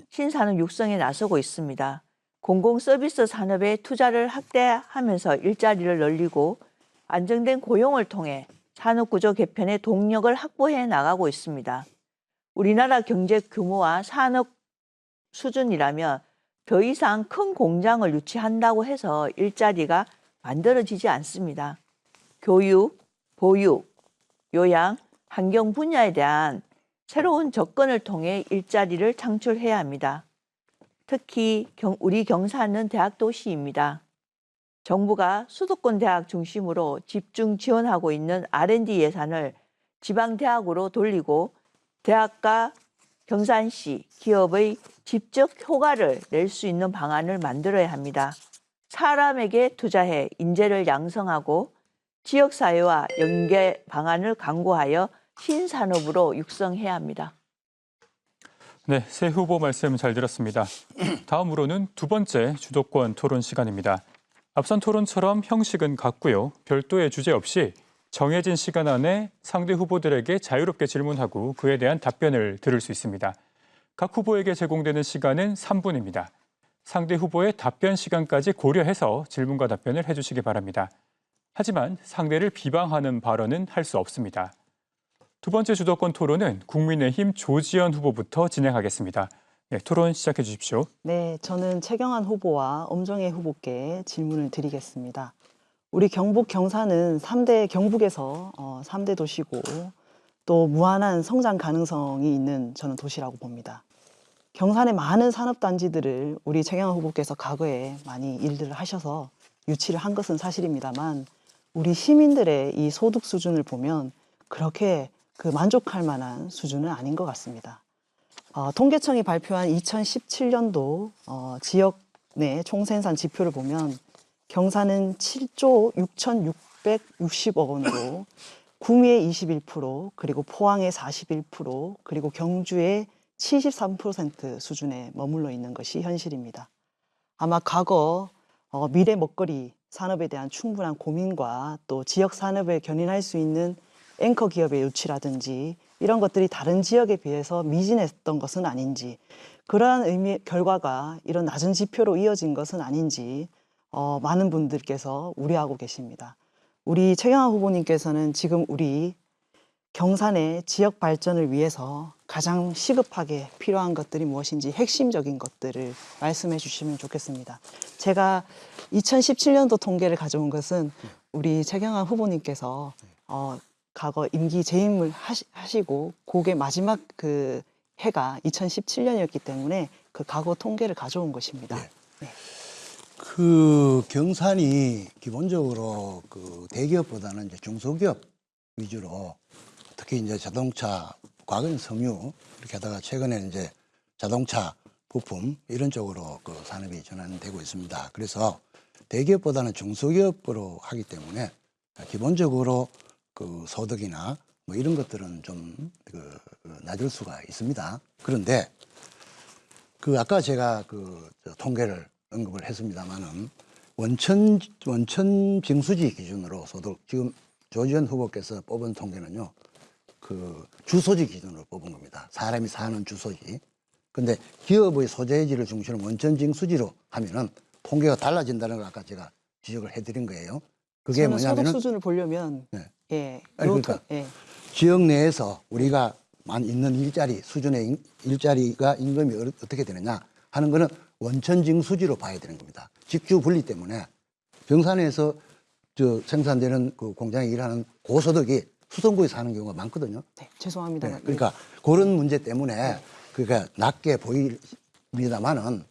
B: 신산업 육성에 나서고 있습니다. 공공서비스 산업의 투자를 확대하면서 일자리를 늘리고 안정된 고용을 통해 산업구조 개편의 동력을 확보해 나가고 있습니다. 우리나라 경제 규모와 산업 수준이라면 더 이상 큰 공장을 유치한다고 해서 일자리가 만들어지지 않습니다. 교육, 보육, 요양, 환경 분야에 대한 새로운 접근을 통해 일자리를 창출해야 합니다. 특히 우리 경산은 대학 도시입니다. 정부가 수도권 대학 중심으로 집중 지원하고 있는 R&D 예산을 지방대학으로 돌리고 대학과 경산시, 기업의 직접 효과를 낼 수 있는 방안을 만들어야 합니다. 사람에게 투자해 인재를 양성하고 지역사회와 연계 방안을 강구하여 신산업으로 육성해야 합니다.
A: 네, 새 후보 말씀 잘 들었습니다. 다음으로는 두 번째 주도권 토론 시간입니다. 앞선 토론처럼 형식은 같고요. 별도의 주제 없이 정해진 시간 안에 상대 후보들에게 자유롭게 질문하고 그에 대한 답변을 들을 수 있습니다. 각 후보에게 제공되는 시간은 3분입니다. 상대 후보의 답변 시간까지 고려해서 질문과 답변을 해주시기 바랍니다. 하지만 상대를 비방하는 발언은 할 수 없습니다. 두 번째 주도권 토론은 국민의힘 조지현 후보부터 진행하겠습니다. 네, 토론 시작해 주십시오.
D: 네, 저는 최경환 후보와 엄정혜 후보께 질문을 드리겠습니다. 우리 경북 경산은 경북에서 3대 도시고 또 무한한 성장 가능성이 있는 저는 도시라고 봅니다. 경산의 많은 산업단지들을 우리 최경환 후보께서 과거에 많이 일들을 하셔서 유치를 한 것은 사실입니다만 우리 시민들의 이 소득 수준을 보면 그렇게 만족할 만한 수준은 아닌 것 같습니다. 통계청이 발표한 2017년도 지역 내 총생산 지표를 보면 경산은 7조 6,660억 원으로 구미의 21%, 그리고 포항의 41%, 그리고 경주의 73% 수준에 머물러 있는 것이 현실입니다. 아마 과거 미래 먹거리 산업에 대한 충분한 고민과 또 지역 산업에 견인할 수 있는 앵커 기업의 유치라든지 이런 것들이 다른 지역에 비해서 미진했던 것은 아닌지, 그러한 결과가 이런 낮은 지표로 이어진 것은 아닌지 많은 분들께서 우려하고 계십니다. 우리 최경환 후보님께서는 지금 우리 경산의 지역 발전을 위해서 가장 시급하게 필요한 것들이 무엇인지 핵심적인 것들을 말씀해 주시면 좋겠습니다. 제가 2017년도 통계를 가져온 것은 우리 최경환 후보님께서 과거 임기 재임을 하시고 그게 마지막 그 해가 2017년이었기 때문에 그 과거 통계를 가져온 것입니다.
C: 네.
D: 네.
C: 그 경산이 기본적으로 그 대기업보다는 이제 중소기업 위주로 특히 이제 자동차, 과거는 섬유 이렇게 하다가 최근에는 이제 자동차 부품 이런 쪽으로 그 산업이 전환되고 있습니다. 그래서 대기업보다는 중소기업으로 하기 때문에 기본적으로 그 소득이나 뭐 이런 것들은 좀 낮을 수가 있습니다. 그런데 그 아까 제가 그 통계를 언급을 했습니다만은 원천 징수지 기준으로 소득 지금 조지현 후보께서 뽑은 통계는요 그 주소지 기준으로 뽑은 겁니다. 사람이 사는 주소지. 근데 기업의 소재지를 중심으로 원천 징수지로 하면은 통계가 달라진다는 걸 아까 제가 지적을 해드린 거예요. 그게
D: 저는 소득
C: 뭐냐면은
D: 수준을 보려면
C: 네.
D: 예,
C: 아니, 그러니까
D: 예.
C: 지역 내에서 우리가 있는 일자리 수준의 일자리가 임금이 어떻게 되느냐 하는 거는 원천징수지로 봐야 되는 겁니다. 직주 분리 때문에 경산에서 생산되는 그 공장에 일하는 고소득이 수성구에 사는 경우가 많거든요.
D: 네, 죄송합니다.
C: 네, 그러니까 그런 문제 때문에 그러니까 낮게 보입니다만은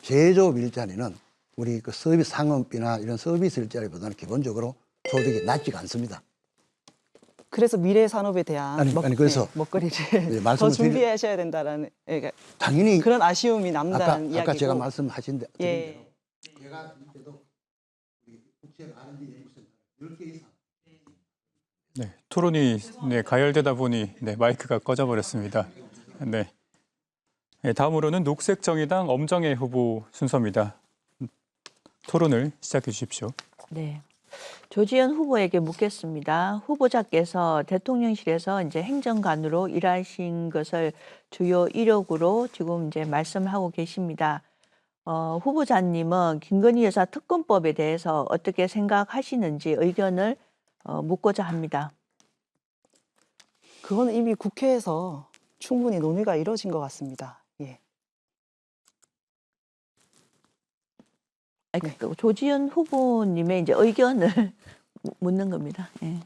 C: 제조업 일자리는 우리 그 서비스 상업이나 이런 서비스 일자리보다는 기본적으로 소득이 낮지가 않습니다.
D: 그래서 미래 산업에 대한
C: 아니, 그래서
D: 먹거리를
C: 네,
D: 더
C: 말씀을
D: 준비하셔야 된다라는 그러니까
C: 당연히
D: 그런 아쉬움이 남다는 이야기고.
C: 아까 제가 말씀하신 대로
D: 예.
C: 제가 이때도 우리 국제 R&D 연구센터 10개 이상
A: 네, 토론이 가열되다 보니 마이크가 꺼져버렸습니다. 네. 네, 다음으로는 녹색정의당 엄정혜 후보 순서입니다. 토론을 시작해 주십시오.
B: 네. 조지현 후보에게 묻겠습니다. 후보자께서 대통령실에서 이제 행정관으로 일하신 것을 주요 이력으로 지금 이제 말씀하고 계십니다. 후보자님은 김건희 여사 특검법에 대해서 어떻게 생각하시는지 의견을 묻고자 합니다.
D: 그건 이미 국회에서 충분히 논의가 이루어진 것 같습니다. 예.
B: 아니, 그 조지현 후보님의 이제 의견을 묻는 겁니다. 예.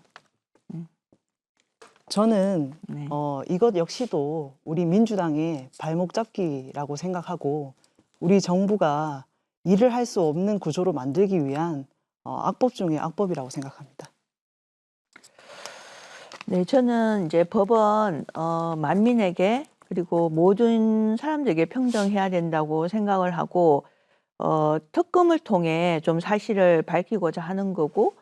D: 저는
B: 네.
D: 이것 역시도 우리 민주당의 발목 잡기라고 생각하고 우리 정부가 일을 할 수 없는 구조로 만들기 위한 악법 중의 악법이라고 생각합니다.
B: 네, 저는 이제 법은 만민에게 그리고 모든 사람들에게 평등해야 된다고 생각을 하고 특검을 통해 좀 사실을 밝히고자 하는 거고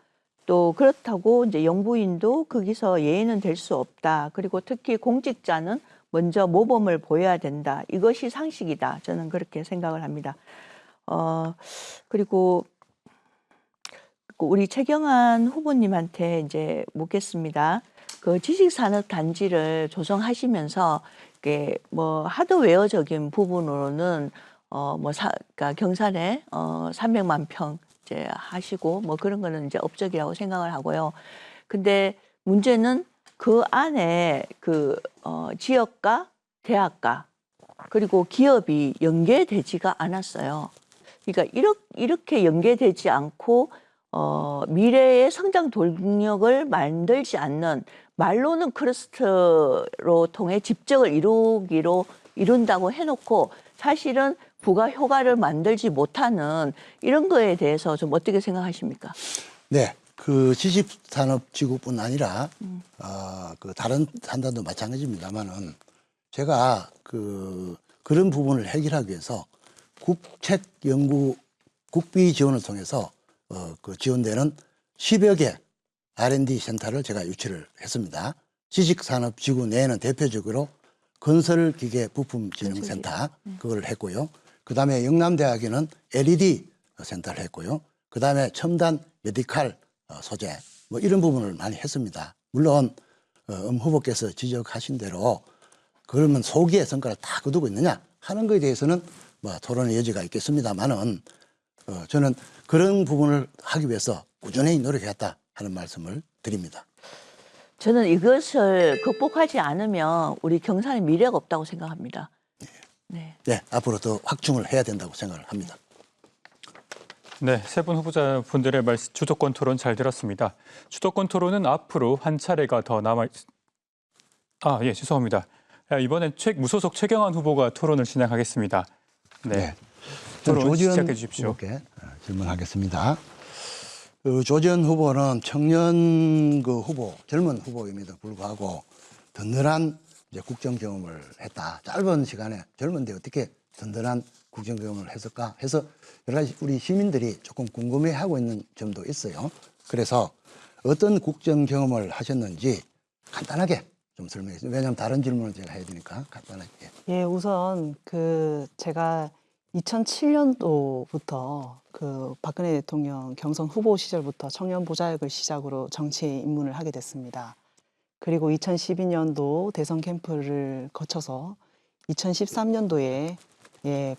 B: 또 그렇다고 이제 영부인도 거기서 예외는 될 수 없다. 그리고 특히 공직자는 먼저 모범을 보여야 된다. 이것이 상식이다. 저는 그렇게 생각을 합니다. 그리고 우리 최경환 후보님한테 이제 묻겠습니다. 그 지식산업단지를 조성하시면서 이게 뭐 하드웨어적인 부분으로는 그러니까 경산에 300만 평 이제 하시고 뭐 그런 거는 이제 업적이라고 생각을 하고요. 근데 문제는 그 안에 그 지역과 대학과 그리고 기업이 연계되지가 않았어요. 그러니까 이렇게 연계되지 않고 미래의 성장 동력을 만들지 않는 말로는 클러스터로 통해 집적을 이룬다고 해놓고 사실은 부가 효과를 만들지 못하는 이런 거에 대해서 좀 어떻게 생각하십니까?
C: 네, 그 지식산업지구뿐 아니라 그 다른 산단도 마찬가지입니다만은 제가 그런 부분을 해결하기 위해서 국책연구 국비 지원을 통해서 그 지원되는 10여 개 R&D 센터를 제가 유치를 했습니다. 지식산업지구 내에는 대표적으로 건설기계 부품진흥센터 그걸 했고요. 그 다음에 영남대학에는 LED 센터를 했고요. 그 다음에 첨단 메디칼 소재 뭐 이런 부분을 많이 했습니다. 물론 후보께서 지적하신 대로 그러면 소기의 성과를 다 거두고 있느냐 하는 것에 대해서는 뭐 토론의 여지가 있겠습니다만은 저는 그런 부분을 하기 위해서 꾸준히 노력했다 하는 말씀을 드립니다.
B: 저는 이것을 극복하지 않으면 우리 경산의 미래가 없다고 생각합니다. 네.
C: 네, 앞으로 더 확충을 해야 된다고 생각을 합니다.
A: 네, 세 분 후보자분들의 주도권 토론 잘 들었습니다. 주도권 토론은 앞으로 한 차례가 더 예, 죄송합니다. 이번엔 무소속 최경환 후보가 토론을 진행하겠습니다. 네, 토론
C: 조지현
A: 시작해 주십시오.
C: 후보께 질문하겠습니다. 조지현 후보는 청년 후보, 젊은 후보임에도 불구하고 든든한 이제 국정 경험을 했다. 짧은 시간에 젊은데 어떻게 든든한 국정 경험을 했을까 해서 여러 가지 우리 시민들이 조금 궁금해하고 있는 점도 있어요. 그래서 어떤 국정 경험을 하셨는지 간단하게 좀 설명해 주세요. 왜냐하면 다른 질문을 제가 해야 되니까 간단하게.
D: 예, 우선 제가 2007년도부터 박근혜 대통령 경선 후보 시절부터 청년 보좌역을 시작으로 정치에 입문을 하게 됐습니다. 그리고 2012년도 대선 캠프를 거쳐서 2013년도에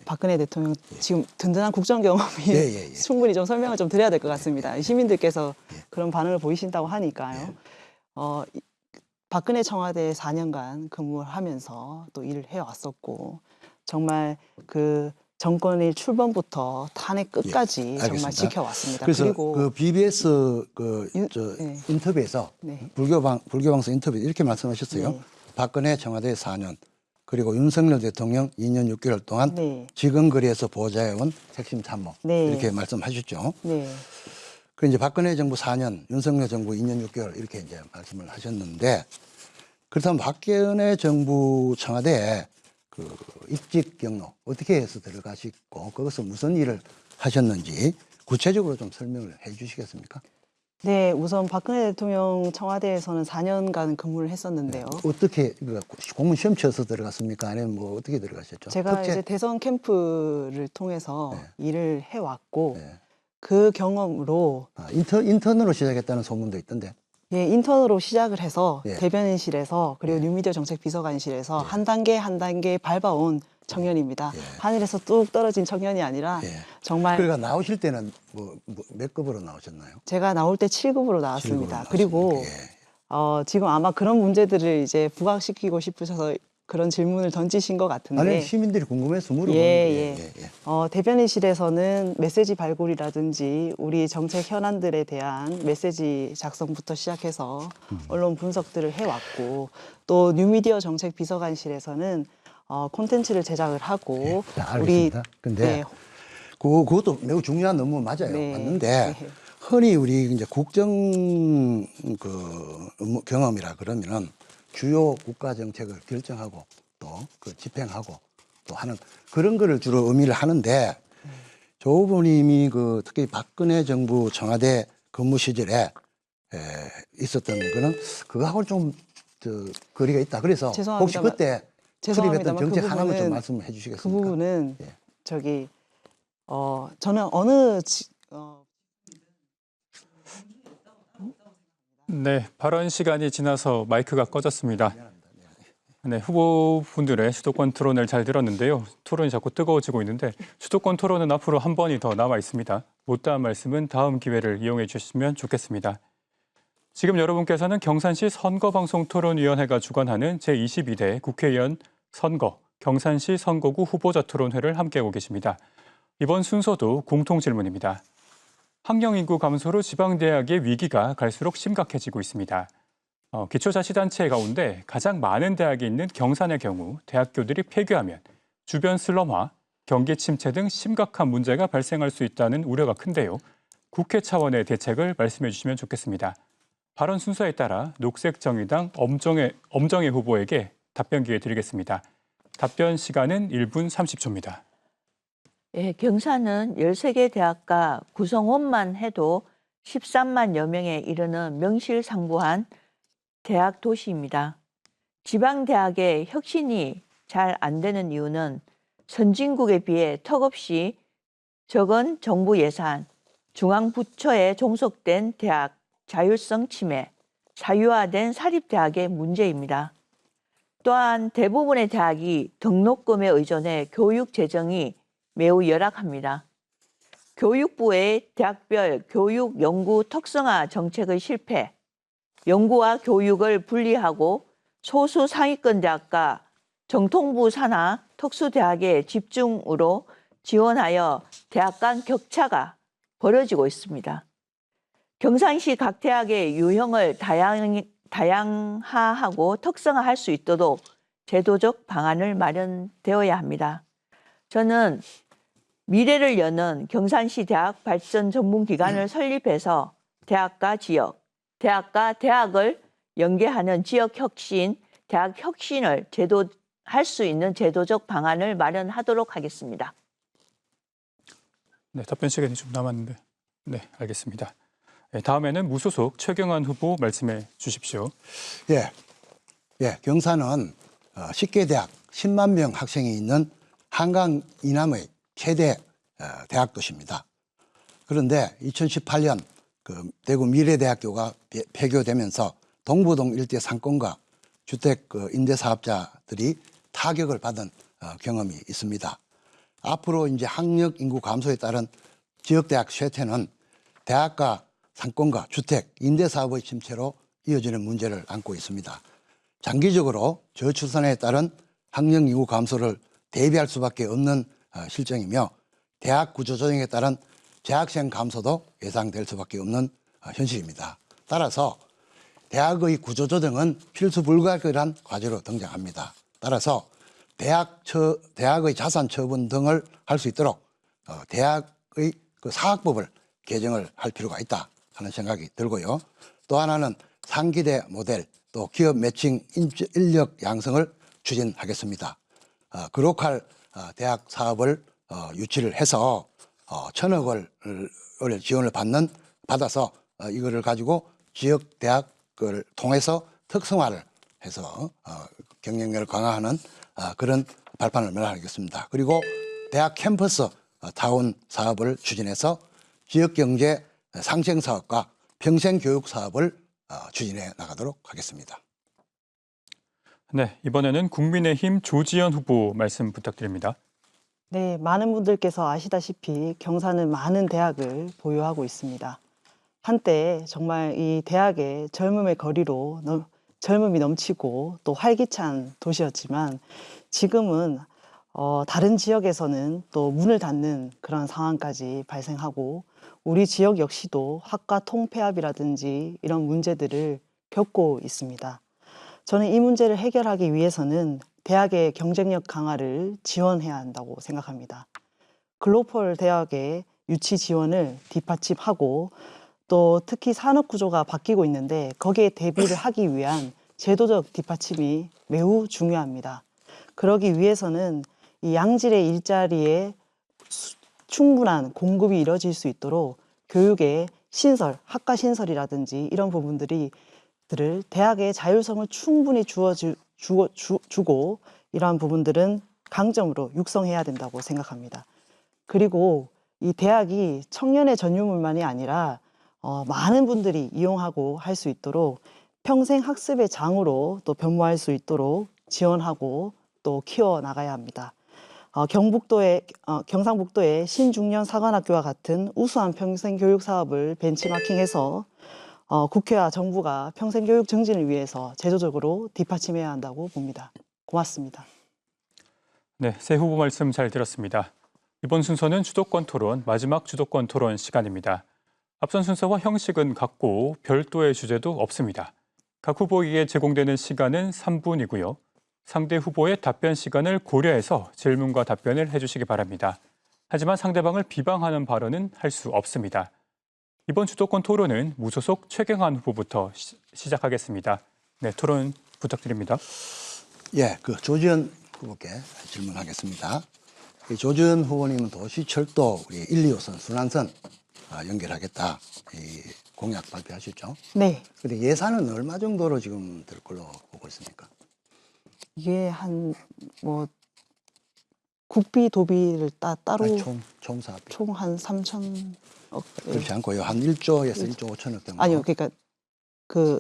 D: 박근혜 대통령 지금 든든한 국정 경험이 충분히 좀 설명을 좀 드려야 될 것 같습니다. 시민들께서 그런 반응을 보이신다고 하니까요. 박근혜 청와대에 4년간 근무를 하면서 또 일을 해왔었고 정말 정권의 출범부터 탄핵 끝까지 정말 지켜왔습니다.
C: 그래서
D: 그리고
C: BBS 인터뷰에서 불교방송 인터뷰 이렇게 말씀하셨어요.
D: 네.
C: 박근혜 청와대 4년 그리고 윤석열 대통령 2년 6개월 동안
D: 네.
C: 지금거리에서 보좌해온 핵심 참모
D: 네.
C: 이렇게 말씀하셨죠.
D: 네.
C: 그 이제 박근혜 정부 4년, 윤석열 정부 2년 6개월 이렇게 이제 말씀을 하셨는데 그렇다면 박근혜 정부 청와대에 입직 경로 어떻게 해서 들어가시고 거기서 무슨 일을 하셨는지 구체적으로 좀 설명을 해 주시겠습니까?
D: 네, 우선 박근혜 대통령 청와대에서는 4년간 근무를 했었는데요.
C: 어떻게 공무원 시험 쳐서 들어갔습니까? 아니면 뭐 어떻게 들어가셨죠?
D: 제가 이제 대선 캠프를 통해서 일을 해왔고
C: 네.
D: 그 경험으로
C: 인턴으로 시작했다는 소문도 있던데.
D: 예, 인턴으로 시작을 해서
C: 예.
D: 대변인실에서 그리고 뉴미디어 정책 비서관실에서 한 단계 한 단계 밟아온 청년입니다. 하늘에서 뚝 떨어진 청년이 아니라 정말
C: 그러니까 나오실 때는 몇 급으로 나오셨나요?
D: 제가 나올 때 7급으로 나왔습니다.
C: 7급으로
D: 그리고
C: 나왔습니다.
D: 지금 아마 그런 문제들을 이제 부각시키고 싶으셔서 그런 질문을 던지신 것 같은데.
C: 아니 시민들이 궁금해서 물어보는
D: 예,
C: 거예요.
D: 대변인실에서는 메시지 발굴이라든지 우리 정책 현안들에 대한 메시지 작성부터 시작해서 언론 분석들을 해왔고 또 뉴미디어 정책 비서관실에서는 콘텐츠를 제작을 하고
C: 알겠습니다. 근데 그것도 매우 중요한 업무 맞아요. 맞는데 흔히 우리 이제 국정 경험이라 그러면은 주요 국가 정책을 결정하고 또 집행하고 또 하는 그런 거를 주로 의미를 하는데 조 후보님이 특히 박근혜 정부 청와대 근무 시절에 있었던 거는 그거하고는 좀 거리가 있다. 그래서 혹시 그때 수립했던 정책 하나만 좀 말씀해 주시겠습니까?
D: 그 부분은 저는
A: 네, 발언 시간이 지나서 마이크가 꺼졌습니다. 네, 후보분들의 수도권 토론을 잘 들었는데요. 토론이 자꾸 뜨거워지고 있는데 수도권 토론은 앞으로 한 번이 더 남아 있습니다. 못다한 말씀은 다음 기회를 이용해 주시면 좋겠습니다. 지금 여러분께서는 경산시 선거방송토론위원회가 주관하는 제22대 국회의원 선거, 경산시 선거구 후보자 토론회를 함께하고 계십니다. 이번 순서도 공통질문입니다. 학령인구 감소로 지방대학의 위기가 갈수록 심각해지고 있습니다. 기초자치단체 가운데 가장 많은 대학이 있는 경산의 경우 대학교들이 폐교하면 주변 슬럼화, 경기 침체 등 심각한 문제가 발생할 수 있다는 우려가 큰데요. 국회 차원의 대책을 말씀해 주시면 좋겠습니다. 발언 순서에 따라 녹색정의당 엄정혜 후보에게 답변 기회 드리겠습니다. 답변 시간은 1분 30초입니다.
B: 예, 경산은 13개 대학과 구성원만 해도 13만여 명에 이르는 명실상부한 대학 도시입니다. 지방대학의 혁신이 잘 안 되는 이유는 선진국에 비해 턱없이 적은 정부 예산, 중앙부처에 종속된 대학 자율성 침해, 사유화된 사립대학의 문제입니다. 또한 대부분의 대학이 등록금에 의존해 교육 재정이 매우 열악합니다. 교육부의 대학별 교육 연구 특성화 정책의 실패, 연구와 교육을 분리하고 소수 상위권 대학과 정통부 산하 특수대학의 집중으로 지원하여 대학 간 격차가 벌어지고 있습니다. 경산시 각 대학의 유형을 다양화하고 특성화할 수 있도록 제도적 방안을 마련되어야 합니다. 저는 미래를 여는 경산시 대학 발전 전문기관을 설립해서 대학과 지역, 대학과 대학을 연계하는 지역 혁신, 대학 혁신을 할 수 있는 제도적 방안을 마련하도록 하겠습니다.
A: 네, 답변 시간이 좀 남았는데. 네, 알겠습니다. 네, 다음에는 무소속 최경환 후보 말씀해 주십시오.
C: 예, 경산은 10개 대학 10만 명 학생이 있는 한강 이남의 최대 대학 도시입니다. 그런데 2018년 그 대구 미래대학교가 폐교되면서 동부동 일대 상권과 주택 임대 사업자들이 타격을 받은 경험이 있습니다. 앞으로 이제 학력 인구 감소에 따른 지역대학 쇠퇴는 대학가 상권과 주택 임대 사업의 침체로 이어지는 문제를 안고 있습니다. 장기적으로 저출산에 따른 학령 인구 감소를 대비할 수밖에 없는 실정이며 대학 구조 조정에 따른 재학생 감소도 예상될 수밖에 없는 현실입니다. 따라서 대학의 구조 조정은 필수 불가결한 과제로 등장합니다. 따라서 대학의 자산 처분 등을 할 수 있도록 대학의 그 사학법을 개정을 할 필요가 있다 하는 생각이 들고요. 또 하나는 상기대 모델 또 기업 매칭 인력 양성을 추진하겠습니다. 그로컬 대학 사업을 유치를 해서 1,000억 원을 지원을 받아서 이거를 가지고 지역 대학을 통해서 특성화를 해서 경쟁력을 강화하는 그런 발판을 마련하겠습니다. 그리고 대학 캠퍼스 타운 사업을 추진해서 지역 경제 상생 사업과 평생 교육 사업을 추진해 나가도록 하겠습니다.
A: 네, 이번에는 국민의힘 조지현 후보 말씀 부탁드립니다.
D: 네, 많은 분들께서 아시다시피 경산은 많은 대학을 보유하고 있습니다. 한때 정말 이 대학의 젊음의 거리로 젊음이 넘치고 또 활기찬 도시였지만 지금은 다른 지역에서는 또 문을 닫는 그런 상황까지 발생하고 우리 지역 역시도 학과 통폐합이라든지 이런 문제들을 겪고 있습니다. 저는 이 문제를 해결하기 위해서는 대학의 경쟁력 강화를 지원해야 한다고 생각합니다. 글로벌 대학의 유치 지원을 뒷받침하고 또 특히 산업 구조가 바뀌고 있는데 거기에 대비를 하기 위한 제도적 뒷받침이 매우 중요합니다. 그러기 위해서는 이 양질의 일자리에 충분한 공급이 이뤄질 수 있도록 교육의 신설, 학과 신설이라든지 이런 부분들을 대학의 자율성을 충분히 주고 이러한 부분들은 강점으로 육성해야 된다고 생각합니다. 그리고 이 대학이 청년의 전유물만이 아니라 많은 분들이 이용하고 할 수 있도록 평생 학습의 장으로 또 변모할 수 있도록 지원하고 또 키워 나가야 합니다. 경상북도의 신중년 사관학교와 같은 우수한 평생교육 사업을 벤치마킹해서 국회와 정부가 평생교육 증진을 위해서 제도적으로 뒷받침해야 한다고 봅니다. 고맙습니다.
A: 네, 새 후보 말씀 잘 들었습니다. 이번 순서는 주도권 토론, 마지막 주도권 토론 시간입니다. 앞선 순서와 형식은 같고 별도의 주제도 없습니다. 각 후보에게 제공되는 시간은 3분이고요. 상대 후보의 답변 시간을 고려해서 질문과 답변을 해주시기 바랍니다. 하지만 상대방을 비방하는 발언은 할 수 없습니다. 이번 주도권 토론은 무소속 최경환 후보부터 시작하겠습니다. 네, 토론 부탁드립니다.
C: 예, 조지현 후보께 질문하겠습니다. 조지현 후보님은 도시철도 우리 1, 2호선 순환선 연결하겠다 이 공약 발표하셨죠?
D: 네.
C: 근데 예산은 얼마 정도로 지금 들 걸로 보고 있습니까?
D: 이게 국비 도비를 따로
C: 아니, 총 사업비.
D: 총 한 3천억.
C: 그렇지 않고요. 한 1조에서 1조 5천억 정도.
D: 아니요, 그러니까 그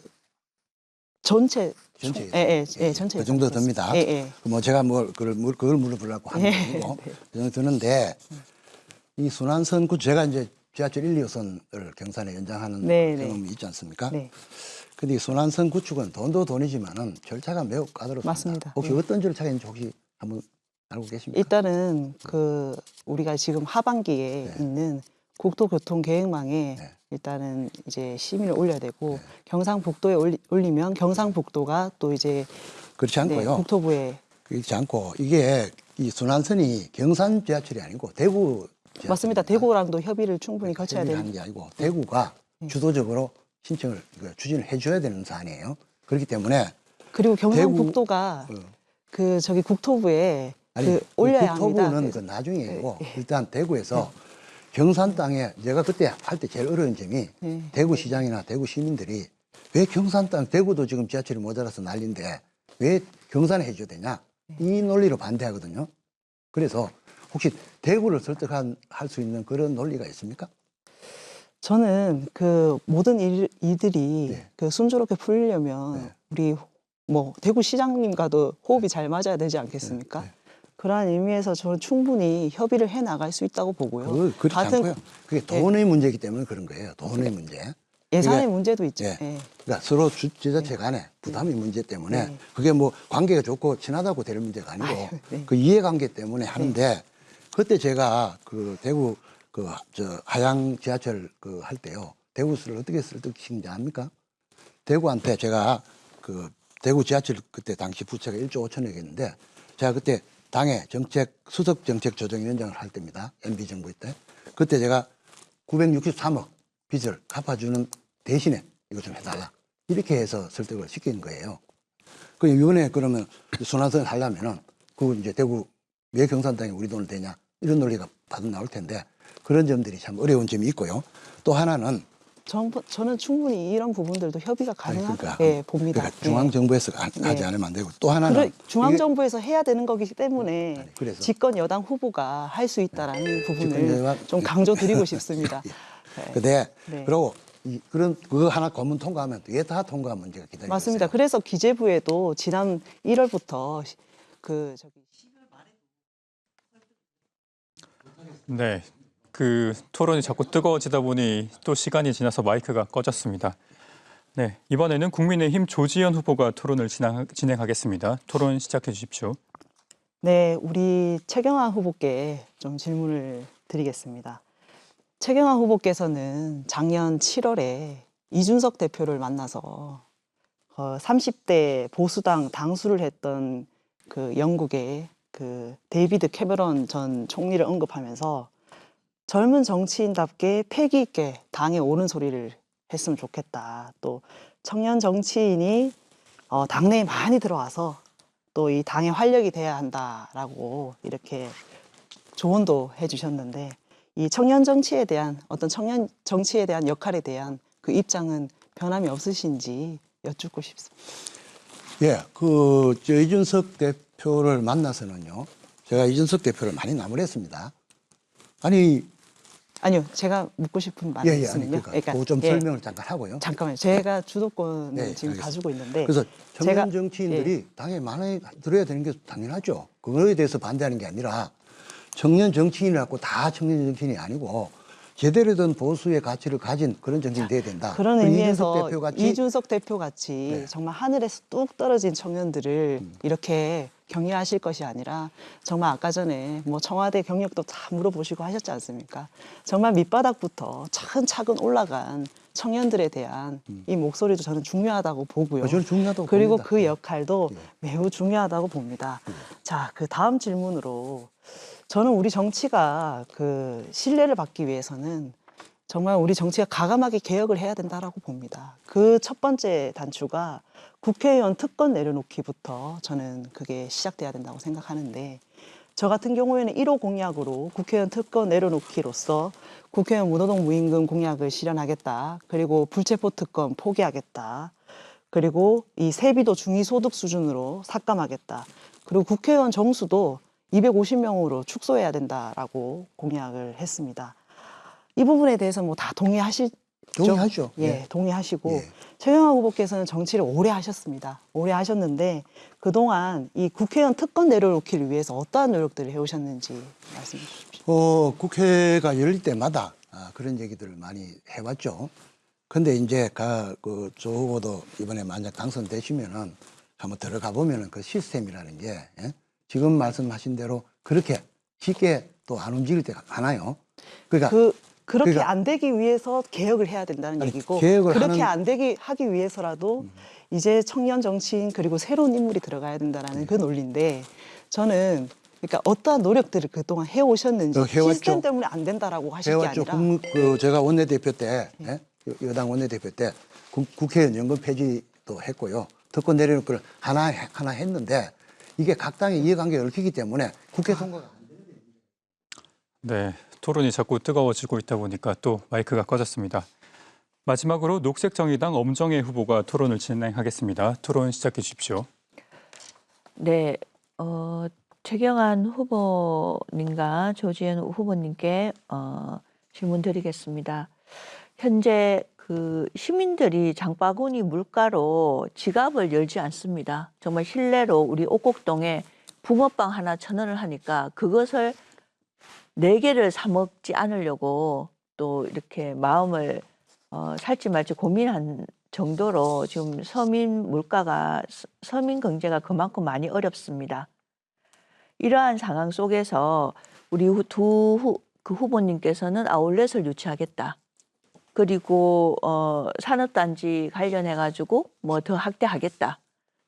D: 전체
C: 전체
D: 전체
C: 그 정도 듭니다. 뭐 제가 그걸 물어보려고 하는 게 아니고 그 정도 드는데 이 순환선 제가 이제 지하철 1, 2호선을 경산에 연장하는 경험이 있지 않습니까?
D: 네.
C: 근데 이 순환선 구축은 돈도 돈이지만은 절차가 매우 까다롭습니다.
D: 맞습니다.
C: 혹시 어떤 절차인지 혹시 한번 알고 계십니까?
D: 일단은 우리가 지금 하반기에 있는 국토교통계획망에
C: 네.
D: 일단은 이제 시민을 올려야 되고 경상북도에 올리면 경상북도가 또 이제
C: 그렇지 않고요.
D: 국토부에
C: 그렇지 않고 이게 이 순환선이 경산 지하철이 아니고 대구 지하철입니다.
D: 맞습니다. 대구랑도 협의를 충분히 거쳐야
C: 협의를
D: 되는
C: 하는 게 아니고 대구가 주도적으로 신청을 추진을 해줘야 되는 사안이에요. 그렇기 때문에
D: 그리고 경상북도가 그 저기 국토부에 그 올려야 합니다.
C: 국토부는 그 나중이고 일단 대구에서 경산 땅에 제가 그때 할 때 제일 어려운 점이 대구시장이나 대구 시민들이 왜 경산 땅 대구도 지금 지하철이 모자라서 난리인데 왜 경산에 해줘야 되냐 이 논리로 반대하거든요. 그래서 혹시 대구를 설득할 수 있는 그런 논리가 있습니까?
D: 저는 그 모든 일들이
C: 네.
D: 그 순조롭게 풀리려면
C: 네.
D: 우리 뭐 대구시장님과도 호흡이 잘 맞아야 되지 않겠습니까?
C: 네.
D: 그러한 의미에서 저는 충분히 협의를 해 나갈 수 있다고 보고요.
C: 그렇지 않고요. 그게 돈의 문제이기 때문에 그런 거예요. 돈의 문제.
D: 예산의
C: 그게-
D: 문제도 있죠.
C: 예.
D: 예.
C: 그러니까 서로 지자체 간에 부담이 문제 때문에
D: 네.
C: 그게 뭐 관계가 좋고 친하다고 될 문제가 아니고
D: 아유, 네.
C: 그 이해관계 때문에 하는데 그때 제가 그 대구 그 저 하양 지하철 그 할 때요. 대구시를 어떻게 설득시킨지 압니까? 대구한테 제가 그 대구 지하철 그때 당시 부채가 1조 5천억이었는데 제가 그때 당의 수석 정책 조정위원장을 할 때입니다. MB 정부 때. 그때 제가 963억 빚을 갚아주는 대신에 이거 좀 해달라. 이렇게 해서 설득을 시킨 거예요. 그 이번에 그러면 순환선 하려면은 그 이제 대구 왜 경산 땅에 우리 돈을 대냐 이런 논리가 바로 나올 텐데 그런 점들이 참 어려운 점이 있고요. 또 하나는
D: 저는 충분히 이런 부분들도 협의가
C: 아니,
D: 가능하게
C: 그러니까,
D: 봅니다.
C: 그러니까 중앙정부에서 하지 않으면 안 되고 또 하나는
D: 중앙정부에서 해야 되는 거기 때문에
C: 아니, 그래서-
D: 집권 여당 후보가 할 수 있다라는 부분을
C: 여당-
D: 좀 강조드리고 싶습니다. 네.
C: 근데
D: 네.
C: 그리고 그런 그거 하나 검문 통과하면 또 예타 통과 문제가 기다리고
D: 맞습니다.
C: 있어요.
D: 그래서 기재부에도 지난 1월부터 그 저기
A: 네, 그 토론이 자꾸 뜨거워지다 보니 또 시간이 지나서 마이크가 꺼졌습니다. 네, 이번에는 국민의힘 조지현 후보가 토론을 진행하겠습니다. 토론 시작해 주십시오.
D: 네, 우리 최경환 후보께 좀 질문을 드리겠습니다. 최경환 후보께서는 작년 7월에 이준석 대표를 만나서 30대 보수당 당수를 했던 그 영국의 그 데이비드 캐머런 전 총리를 언급하면서 젊은 정치인답게 패기 있게 당에 오른 소리를 했으면 좋겠다. 또 청년 정치인이 당내에 많이 들어와서 또 이 당의 활력이 돼야 한다라고 이렇게 조언도 해주셨는데 이 청년 정치에 대한 어떤 청년 정치에 대한 역할에 대한 그 입장은 변함이 없으신지 여쭙고 싶습니다.
C: 예, 저 이준석 대표를 만나서는요, 제가 이준석 대표를 많이 나무랬습니다.
D: 아니요, 제가 묻고 싶은 말이
C: 아니,
D: 있으면요.
C: 그러니까 그거 좀 설명을 잠깐 하고요.
D: 잠깐만요. 제가 주도권을
C: 네,
D: 지금
C: 알겠습니다.
D: 가지고 있는데
C: 그래서 청년
D: 제가-
C: 정치인들이 당에 많이 들어야 되는 게 당연하죠. 그거에 대해서 반대하는 게 아니라 청년 정치인이라고 다 청년 정치인이 아니고 제대로 된 보수의 가치를 가진 그런 정치인이 돼야 된다.
D: 그런
C: 그리고
D: 의미에서
C: 이준석 대표
D: 같이
C: 네.
D: 정말 하늘에서 뚝 떨어진 청년들을 이렇게 격려하실 것이 아니라 정말 아까 전에 뭐 청와대 경력도 다 물어보시고 하셨지 않습니까? 정말 밑바닥부터 차근차근 올라간 청년들에 대한 이 목소리도 저는 중요하다고 보고요.
C: 저는 중요하다고
D: 그리고
C: 봅니다.
D: 그 역할도
C: 예.
D: 매우 중요하다고 봅니다. 자, 그 다음 질문으로 저는 우리 정치가 그 신뢰를 받기 위해서는 정말 우리 정치가 가감하게 개혁을 해야 된다라고 봅니다. 그 첫 번째 단추가 국회의원 특권 내려놓기부터 저는 그게 시작돼야 된다고 생각하는데 저 같은 경우에는 1호 공약으로 국회의원 특권 내려놓기로서 국회의원 무노동 무임금 공약을 실현하겠다. 그리고 불체포 특권 포기하겠다. 그리고 이 세비도 중위소득 수준으로 삭감하겠다. 그리고 국회의원 정수도 250명으로 축소해야 된다라고 공약을 했습니다. 이 부분에 대해서 뭐 다 동의하시죠?
C: 동의하죠.
D: 예,
C: 예.
D: 동의하시고
C: 예.
D: 최경환 후보께서는 정치를 오래 하셨습니다. 오래 하셨는데 그동안 이 국회의원 특권 내려놓기를 위해서 어떠한 노력들을 해오셨는지 말씀해 주십시오.
C: 국회가 열릴 때마다 그런 얘기들을 많이 해왔죠. 근데 이제 조 후보도 이번에 만약 당선되시면은 한번 들어가 보면은 그 시스템이라는 게 지금 말씀하신 대로 그렇게 쉽게 또 안 움직일 때가 많아요. 그러니까
D: 그 그렇게
C: 그러니까-
D: 안 되기 위해서 개혁을 해야 된다는
C: 아니,
D: 얘기고
C: 개혁을
D: 그렇게
C: 하는-
D: 안 되게 하기 위해서라도 이제 청년 정치인 그리고 새로운 인물이 들어가야 된다는 그 논리인데 저는 그러니까 어떠한 노력들을 그동안 해오셨는지
C: 해왔죠.
D: 시스템 때문에 안 된다라고 하실 게
C: 해왔죠.
D: 아니라
C: 제가 원내대표 때, 예? 여당 원내대표 때 국회의원 연금 폐지도 했고요. 특권 내려놓을 걸 하나 했는데 이게 각 당의 이해관계가 얽히기 때문에 국회 통과가
A: 네, 토론이 자꾸 뜨거워지고 있다 보니까 또 마이크가 꺼졌습니다. 마지막으로 녹색정의당 엄정혜 후보가 토론을 진행하겠습니다. 토론 시작해 주십시오.
B: 네, 최경환 후보님과 조지현 후보님께 질문 드리겠습니다. 현재 그 시민들이 장바구니 물가로 지갑을 열지 않습니다. 정말 실내로 우리 옥곡동에 붕어빵 하나 1,000원을 하니까 그것을 4개를 사 먹지 않으려고 또 이렇게 마음을 살지 말지 고민한 정도로 지금 서민 물가가 서민 경제가 그만큼 많이 어렵습니다. 이러한 상황 속에서 우리 그 후보님께서는 아울렛을 유치하겠다. 그리고 산업단지 관련해 가지고 뭐 더 확대하겠다.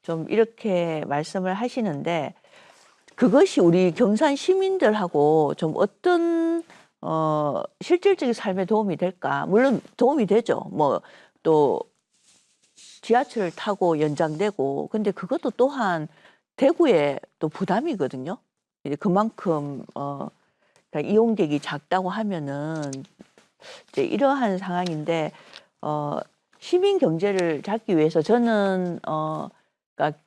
B: 좀 이렇게 말씀을 하시는데 그것이 우리 경산 시민들하고 좀 어떤 실질적인 삶에 도움이 될까? 물론 도움이 되죠. 뭐 또 지하철을 타고 연장되고 근데 그것도 또한 대구에 또 부담이거든요. 이제 그만큼 그러니까 이용객이 작다고 하면은 이제 이러한 상황인데 시민 경제를 잡기 위해서 저는 그러니까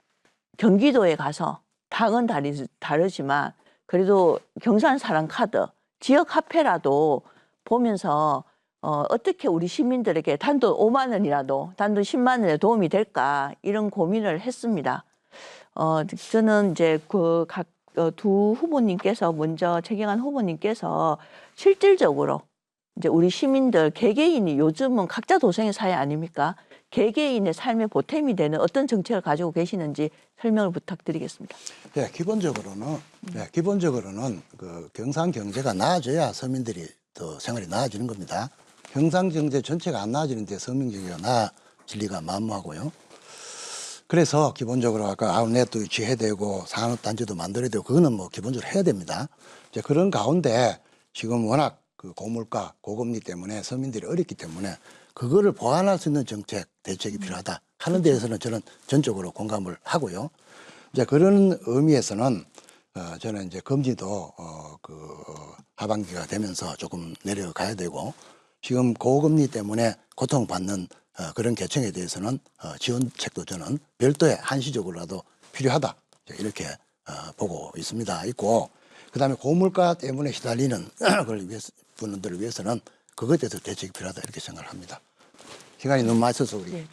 B: 경기도에 가서 당은 다르지만 그래도 경산 사랑 카드 지역 화폐라도 보면서 어떻게 우리 시민들에게 단돈 5만 원이라도 단돈 10만 원에 도움이 될까 이런 고민을 했습니다. 저는 이제 그 각 두 후보님께서 먼저 최경환 후보님께서 실질적으로 이제 우리 시민들 개개인이 요즘은 각자 도생의 사회 아닙니까? 개개인의 삶의 보탬이 되는 어떤 정책을 가지고 계시는지 설명을 부탁드리겠습니다.
C: 네, 기본적으로는 그 경상 경제가 나아져야 서민들이 더 생활이 나아지는 겁니다. 경상 경제 전체가 안 나아지는데 서민 경제가 나아질 리가 만무하고요. 그래서 기본적으로 아까 아웃렛도 유치해야 되고 산업단지도 만들어야 되고 그거는 뭐 기본적으로 해야 됩니다. 이제 그런 가운데 지금 워낙 그 고물가, 고금리 때문에 서민들이 어렵기 때문에 그거를 보완할 수 있는 정책, 대책이 필요하다 하는 데에서는 저는 전적으로 공감을 하고요. 이제 그런 의미에서는 저는 이제 금리도 하반기가 되면서 조금 내려가야 되고 지금 고금리 때문에 고통받는 그런 계층에 대해서는 지원책도 저는 별도의 한시적으로라도 필요하다 이렇게 보고 있습니다. 있고 그다음에 고물가 때문에 시달리는 분들을 위해서는 그것에 대해서 대책이 필요하다 이렇게 생각을 합니다. 시간이 너무 많아서 우리
B: 네,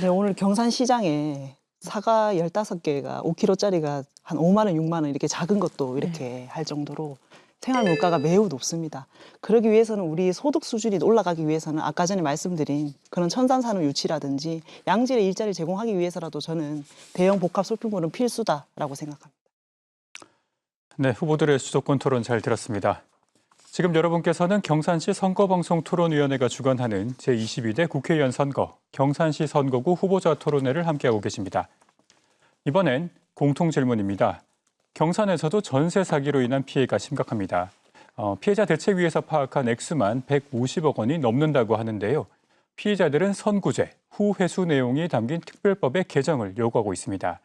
D: 네, 오늘 경산시장에 사과 15개가 5kg짜리가 한 5만 원, 6만 원 이렇게 작은 것도 이렇게 할 정도로 생활 물가가 매우 높습니다. 그러기 위해서는 우리 소득 수준이 올라가기 위해서는 아까 전에 말씀드린 그런 첨단산업 유치라든지 양질의 일자리를 제공하기 위해서라도 저는 대형 복합 쇼핑몰은 필수다라고 생각합니다.
A: 네, 후보들의 수도권 토론 잘 들었습니다. 지금 여러분께서는 경산시 선거방송 토론위원회가 주관하는 제22대 국회의원 선거, 경산시 선거구 후보자 토론회를 함께하고 계십니다. 이번엔 공통 질문입니다. 경산에서도 전세 사기로 인한 피해가 심각합니다. 피해자 대책위에서 파악한 액수만 150억 원이 넘는다고 하는데요. 피해자들은 선구제, 후회수 내용이 담긴 특별법의 개정을 요구하고 있습니다.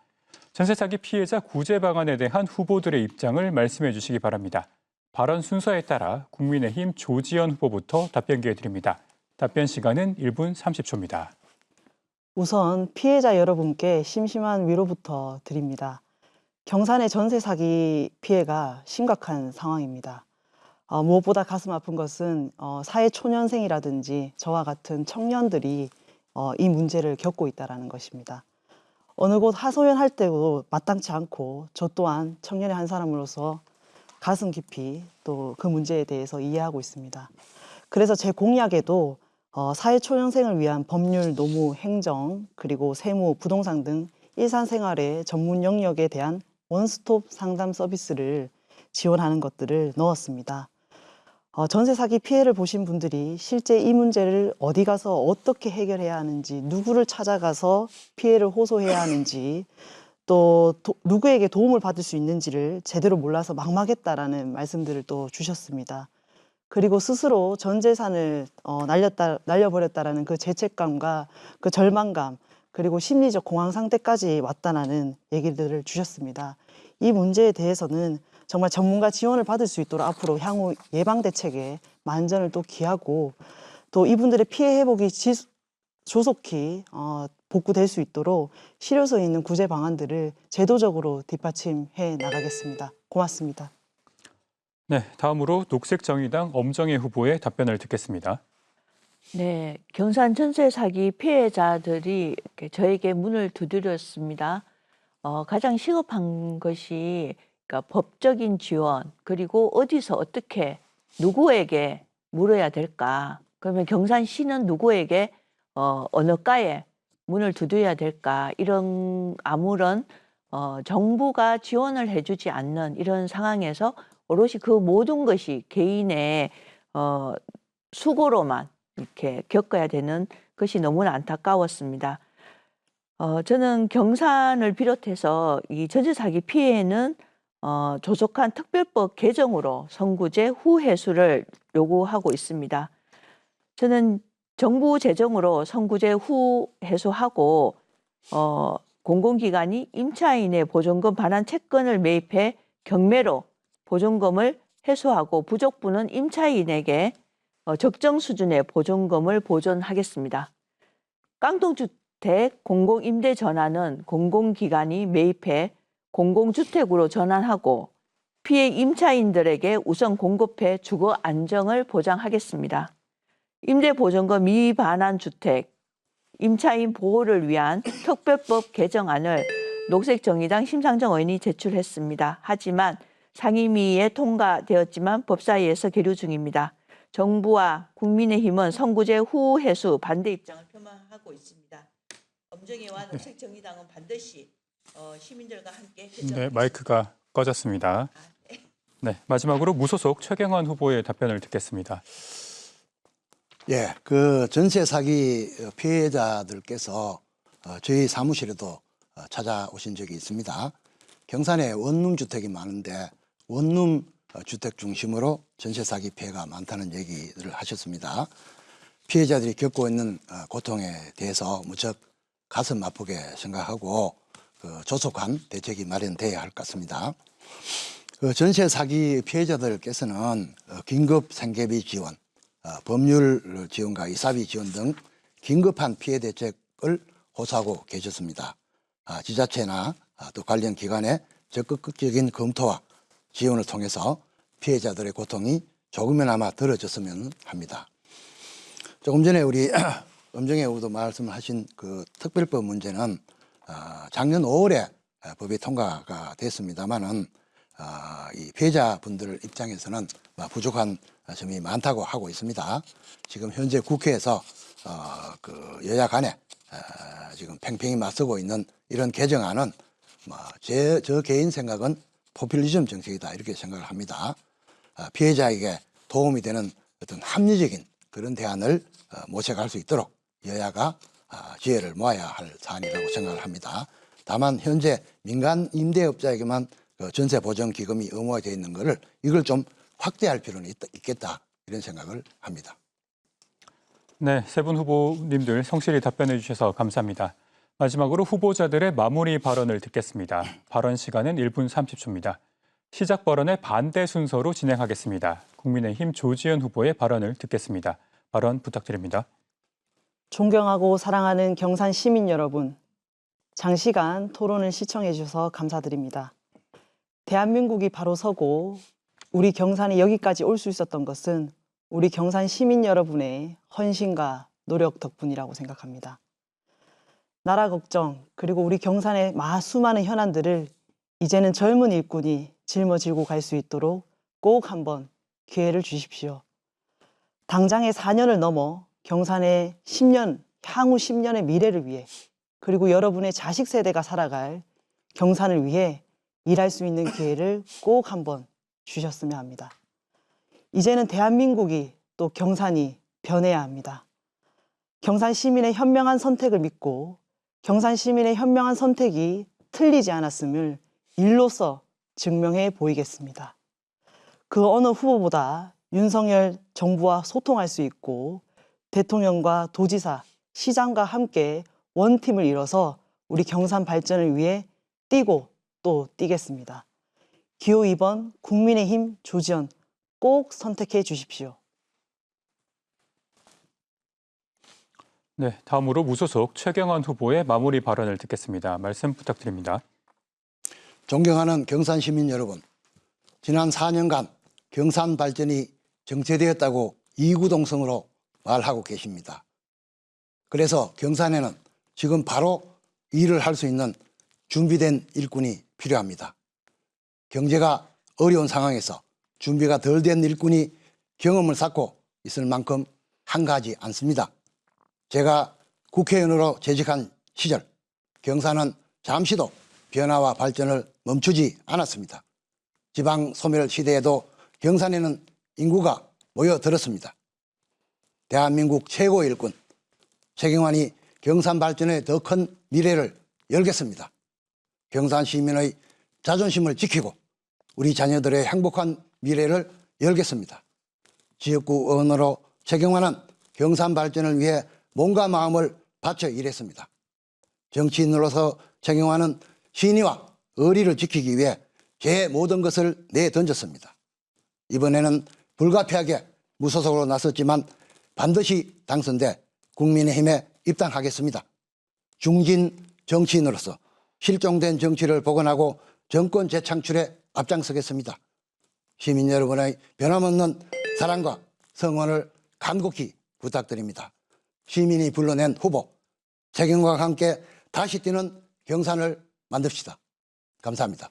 A: 전세 사기 피해자 구제 방안에 대한 후보들의 입장을 말씀해 주시기 바랍니다. 발언 순서에 따라 국민의힘 조지현 후보부터 답변 기회 드립니다. 답변 시간은 1분 30초입니다.
D: 우선 피해자 여러분께 심심한 위로부터 드립니다. 경산의 전세 사기 피해가 심각한 상황입니다. 무엇보다 가슴 아픈 것은 사회초년생이라든지 저와 같은 청년들이 이 문제를 겪고 있다는 것입니다. 어느 곳 하소연할 때도 마땅치 않고 저 또한 청년의 한 사람으로서 가슴 깊이 또 그 문제에 대해서 이해하고 있습니다. 그래서 제 공약에도 사회초년생을 위한 법률, 노무, 행정, 그리고 세무, 부동산 등 일상생활의 전문 영역에 대한 원스톱 상담 서비스를 지원하는 것들을 넣었습니다. 전세 사기 피해를 보신 분들이 실제 이 문제를 어디 가서 어떻게 해결해야 하는지, 누구를 찾아가서 피해를 호소해야 하는지, 또 누구에게 도움을 받을 수 있는지를 제대로 몰라서 막막했다라는 말씀들을 또 주셨습니다. 그리고 스스로 전 재산을 날려버렸다라는 그 죄책감과 그 절망감, 그리고 심리적 공황 상태까지 왔다라는 얘기들을 주셨습니다. 이 문제에 대해서는 정말 전문가 지원을 받을 수 있도록 앞으로 향후 예방 대책에 만전을 또 기하고, 또 이분들의 피해 회복이 조속히 복구될 수 있도록 실효성 있는 구제 방안들을 제도적으로 뒷받침해 나가겠습니다. 고맙습니다.
A: 네, 다음으로 녹색정의당 엄정혜 후보의 답변을 듣겠습니다.
B: 네, 경산 전세 사기 피해자들이 이렇게 저에게 문을 두드렸습니다. 가장 시급한 것이 그러니까 법적인 지원, 그리고 어디서 어떻게 누구에게 물어야 될까? 그러면 경산시는 누구에게 어느 과에 문을 두드려야 될까? 이런 아무런 정부가 지원을 해주지 않는 이런 상황에서 오롯이 그 모든 것이 개인의 수고로만 이렇게 겪어야 되는 것이 너무나 안타까웠습니다. 저는 경산을 비롯해서 이 전세 사기 피해는 조속한 특별법 개정으로 선구제 후회수를 요구하고 있습니다. 저는 정부 재정으로 선구제 후 해소하고 공공기관이 임차인의 보존금 반환 채권을 매입해 경매로 보존금을 해소하고 부족분은 임차인에게 적정 수준의 보존금을 보존하겠습니다. 깡통주택 공공임대 전환은 공공기관이 매입해 공공주택으로 전환하고 피해 임차인들에게 우선 공급해 주거 안정을 보장하겠습니다. 임대보존금 미반환 주택, 임차인 보호를 위한 특별법 개정안을 녹색정의당 심상정 의원이 제출했습니다. 하지만 상임위에 통과되었지만 법사위에서 계류 중입니다. 정부와 국민의힘은 선구제 후 해수 반대 입장을 표명하고 있습니다. 엄정혜와 녹색정의당은 반드시 시민들과 함께
A: 네, 마이크가 꺼졌습니다. 네, 마지막으로 무소속 최경환 후보의 답변을 듣겠습니다.
C: 예, 그 전세 사기 피해자들께서 저희 사무실에도 찾아오신 적이 있습니다. 경산에 원룸 주택이 많은데 원룸 주택 중심으로 전세 사기 피해가 많다는 얘기를 하셨습니다. 피해자들이 겪고 있는 고통에 대해서 무척 가슴 아프게 생각하고 조속한 대책이 마련돼야 할 것 같습니다. 전세 사기 피해자들께서는 긴급 생계비 지원, 법률 지원과 이사비 지원 등 긴급한 피해 대책을 호소하고 계셨습니다. 지자체나 또 관련 기관의 적극적인 검토와 지원을 통해서 피해자들의 고통이 조금이나마 덜어졌으면 합니다. 조금 전에 우리 엄정혜 후보도 말씀하신 그 특별법 문제는 작년 5월에 법이 통과가 됐습니다만은 이 피해자분들 입장에서는 부족한 점이 많다고 하고 있습니다. 지금 현재 국회에서 여야 간에 지금 팽팽히 맞서고 있는 이런 개정안은 저 개인 생각은 포퓰리즘 정책이다 이렇게 생각을 합니다. 피해자에게 도움이 되는 어떤 합리적인 그런 대안을 모색할 수 있도록 여야가 지혜를 모아야 할 사안이라고 생각을 합니다. 다만 현재 민간 임대업자에게만 전세 보전 기금이 의무화 되어 있는 것을 이걸 좀 확대할 필요는 있겠다 이런 생각을 합니다.
A: 네, 세 분 후보님들 성실히 답변해 주셔서 감사합니다. 마지막으로 후보자들의 마무리 발언을 듣겠습니다. 발언 시간은 1분 30초입니다. 시작 발언의 반대 순서로 진행하겠습니다. 국민의힘 조지현 후보의 발언을 듣겠습니다. 발언 부탁드립니다.
D: 존경하고 사랑하는 경산 시민 여러분, 장시간 토론을 시청해 주셔서 감사드립니다. 대한민국이 바로 서고 우리 경산이 여기까지 올 수 있었던 것은 우리 경산 시민 여러분의 헌신과 노력 덕분이라고 생각합니다. 나라 걱정 그리고 우리 경산의 수많은 현안들을 이제는 젊은 일꾼이 짊어지고 갈 수 있도록 꼭 한번 기회를 주십시오. 당장의 4년을 넘어 경산의 10년, 향후 10년의 미래를 위해 그리고 여러분의 자식 세대가 살아갈 경산을 위해 일할 수 있는 기회를 꼭 한번 주셨으면 합니다. 이제는 대한민국이 또 경산이 변해야 합니다. 경산 시민의 현명한 선택을 믿고 경산 시민의 현명한 선택이 틀리지 않았음을 일로서 증명해 보이겠습니다. 그 어느 후보보다 윤석열 정부와 소통할 수 있고 대통령과 도지사, 시장과 함께 원팀을 이뤄서 우리 경산 발전을 위해 뛰고 또 뛰겠습니다. 기호 2번 국민의힘 조지현 꼭 선택해 주십시오.
A: 네, 다음으로 무소속 최경환 후보의 마무리 발언을 듣겠습니다. 말씀 부탁드립니다.
C: 존경하는 경산 시민 여러분, 지난 4년간 경산 발전이 정체되었다고 이구동성으로 말하고 계십니다. 그래서 경산에는 지금 바로 일을 할 수 있는 준비된 일꾼이 필요합니다. 경제가 어려운 상황에서 준비가 덜 된 일꾼이 경험을 쌓고 있을 만큼 한가하지 않습니다. 제가 국회의원으로 재직한 시절 경산은 잠시도 변화와 발전을 멈추지 않았습니다. 지방 소멸 시대에도 경산에는 인구가 모여들었습니다. 대한민국 최고의 일꾼 최경환이 경산 발전에 더 큰 미래를 열겠습니다. 경산 시민의 자존심을 지키고 우리 자녀들의 행복한 미래를 열겠습니다. 지역구 의원으로 최경환은 경산 발전을 위해 몸과 마음을 바쳐 일했습니다. 정치인으로서 최경환은 신의와 의리를 지키기 위해 제 모든 것을 내던졌습니다. 이번에는 불가피하게 무소속으로 나섰지만 반드시 당선돼 국민의힘에 입당하겠습니다. 중진 정치인으로서 실종된 정치를 복원하고 정권 재창출에 앞장서겠습니다. 시민 여러분의 변함없는 사랑과 성원을 간곡히 부탁드립니다. 시민이 불러낸 후보 최경환과 함께 다시 뛰는 경산을 만듭시다. 감사합니다.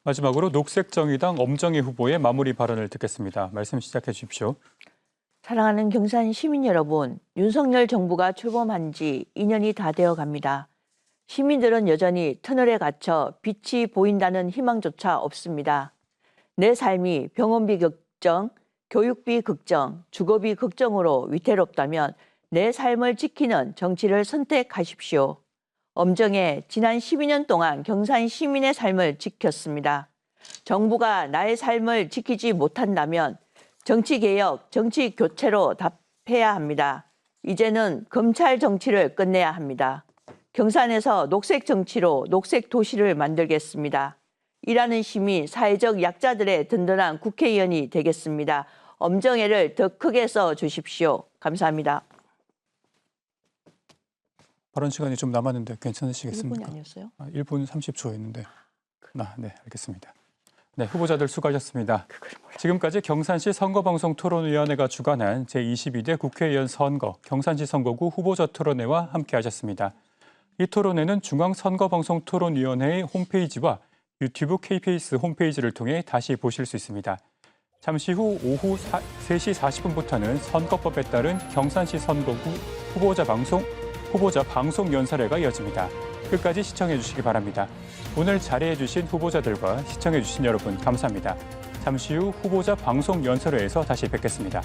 A: 마지막으로 녹색정의당 엄정희 후보의 마무리 발언을 듣겠습니다. 말씀 시작해 주십시오.
B: 사랑하는 경산 시민 여러분, 윤석열 정부가 출범한 지 2년이 다 되어 갑니다. 시민들은 여전히 터널에 갇혀 빛이 보인다는 희망조차 없습니다. 내 삶이 병원비 걱정, 교육비 걱정, 주거비 걱정으로 위태롭다면 내 삶을 지키는 정치를 선택하십시오. 엄정해 지난 12년 동안 경산 시민의 삶을 지켰습니다. 정부가 나의 삶을 지키지 못한다면 정치개혁, 정치교체로 답해야 합니다. 이제는 검찰 정치를 끝내야 합니다. 경산에서 녹색 정치로 녹색 도시를 만들겠습니다. 일하는 시민, 사회적 약자들의 든든한 국회의원이 되겠습니다. 엄정해를 더 크게 써주십시오. 감사합니다.
A: 발언 시간이 좀 남았는데 괜찮으시겠습니까?
B: 1분이 아니었어요?
A: 1분 30초였는데. 네, 알겠습니다. 네, 후보자들 수고하셨습니다. 지금까지 경산시 선거방송 토론위원회가 주관한 제22대 국회의원 선거 경산시 선거구 후보자 토론회와 함께하셨습니다. 이 토론회는 중앙선거방송토론위원회의 홈페이지와 유튜브 KBS 홈페이지를 통해 다시 보실 수 있습니다. 잠시 후 오후 3시 40분부터는 선거법에 따른 경산시 선거구 후보자 방송 연설회가 이어집니다. 끝까지 시청해 주시기 바랍니다. 오늘 자리해 주신 후보자들과 시청해 주신 여러분 감사합니다. 잠시 후 후보자 방송 연설회에서 다시 뵙겠습니다.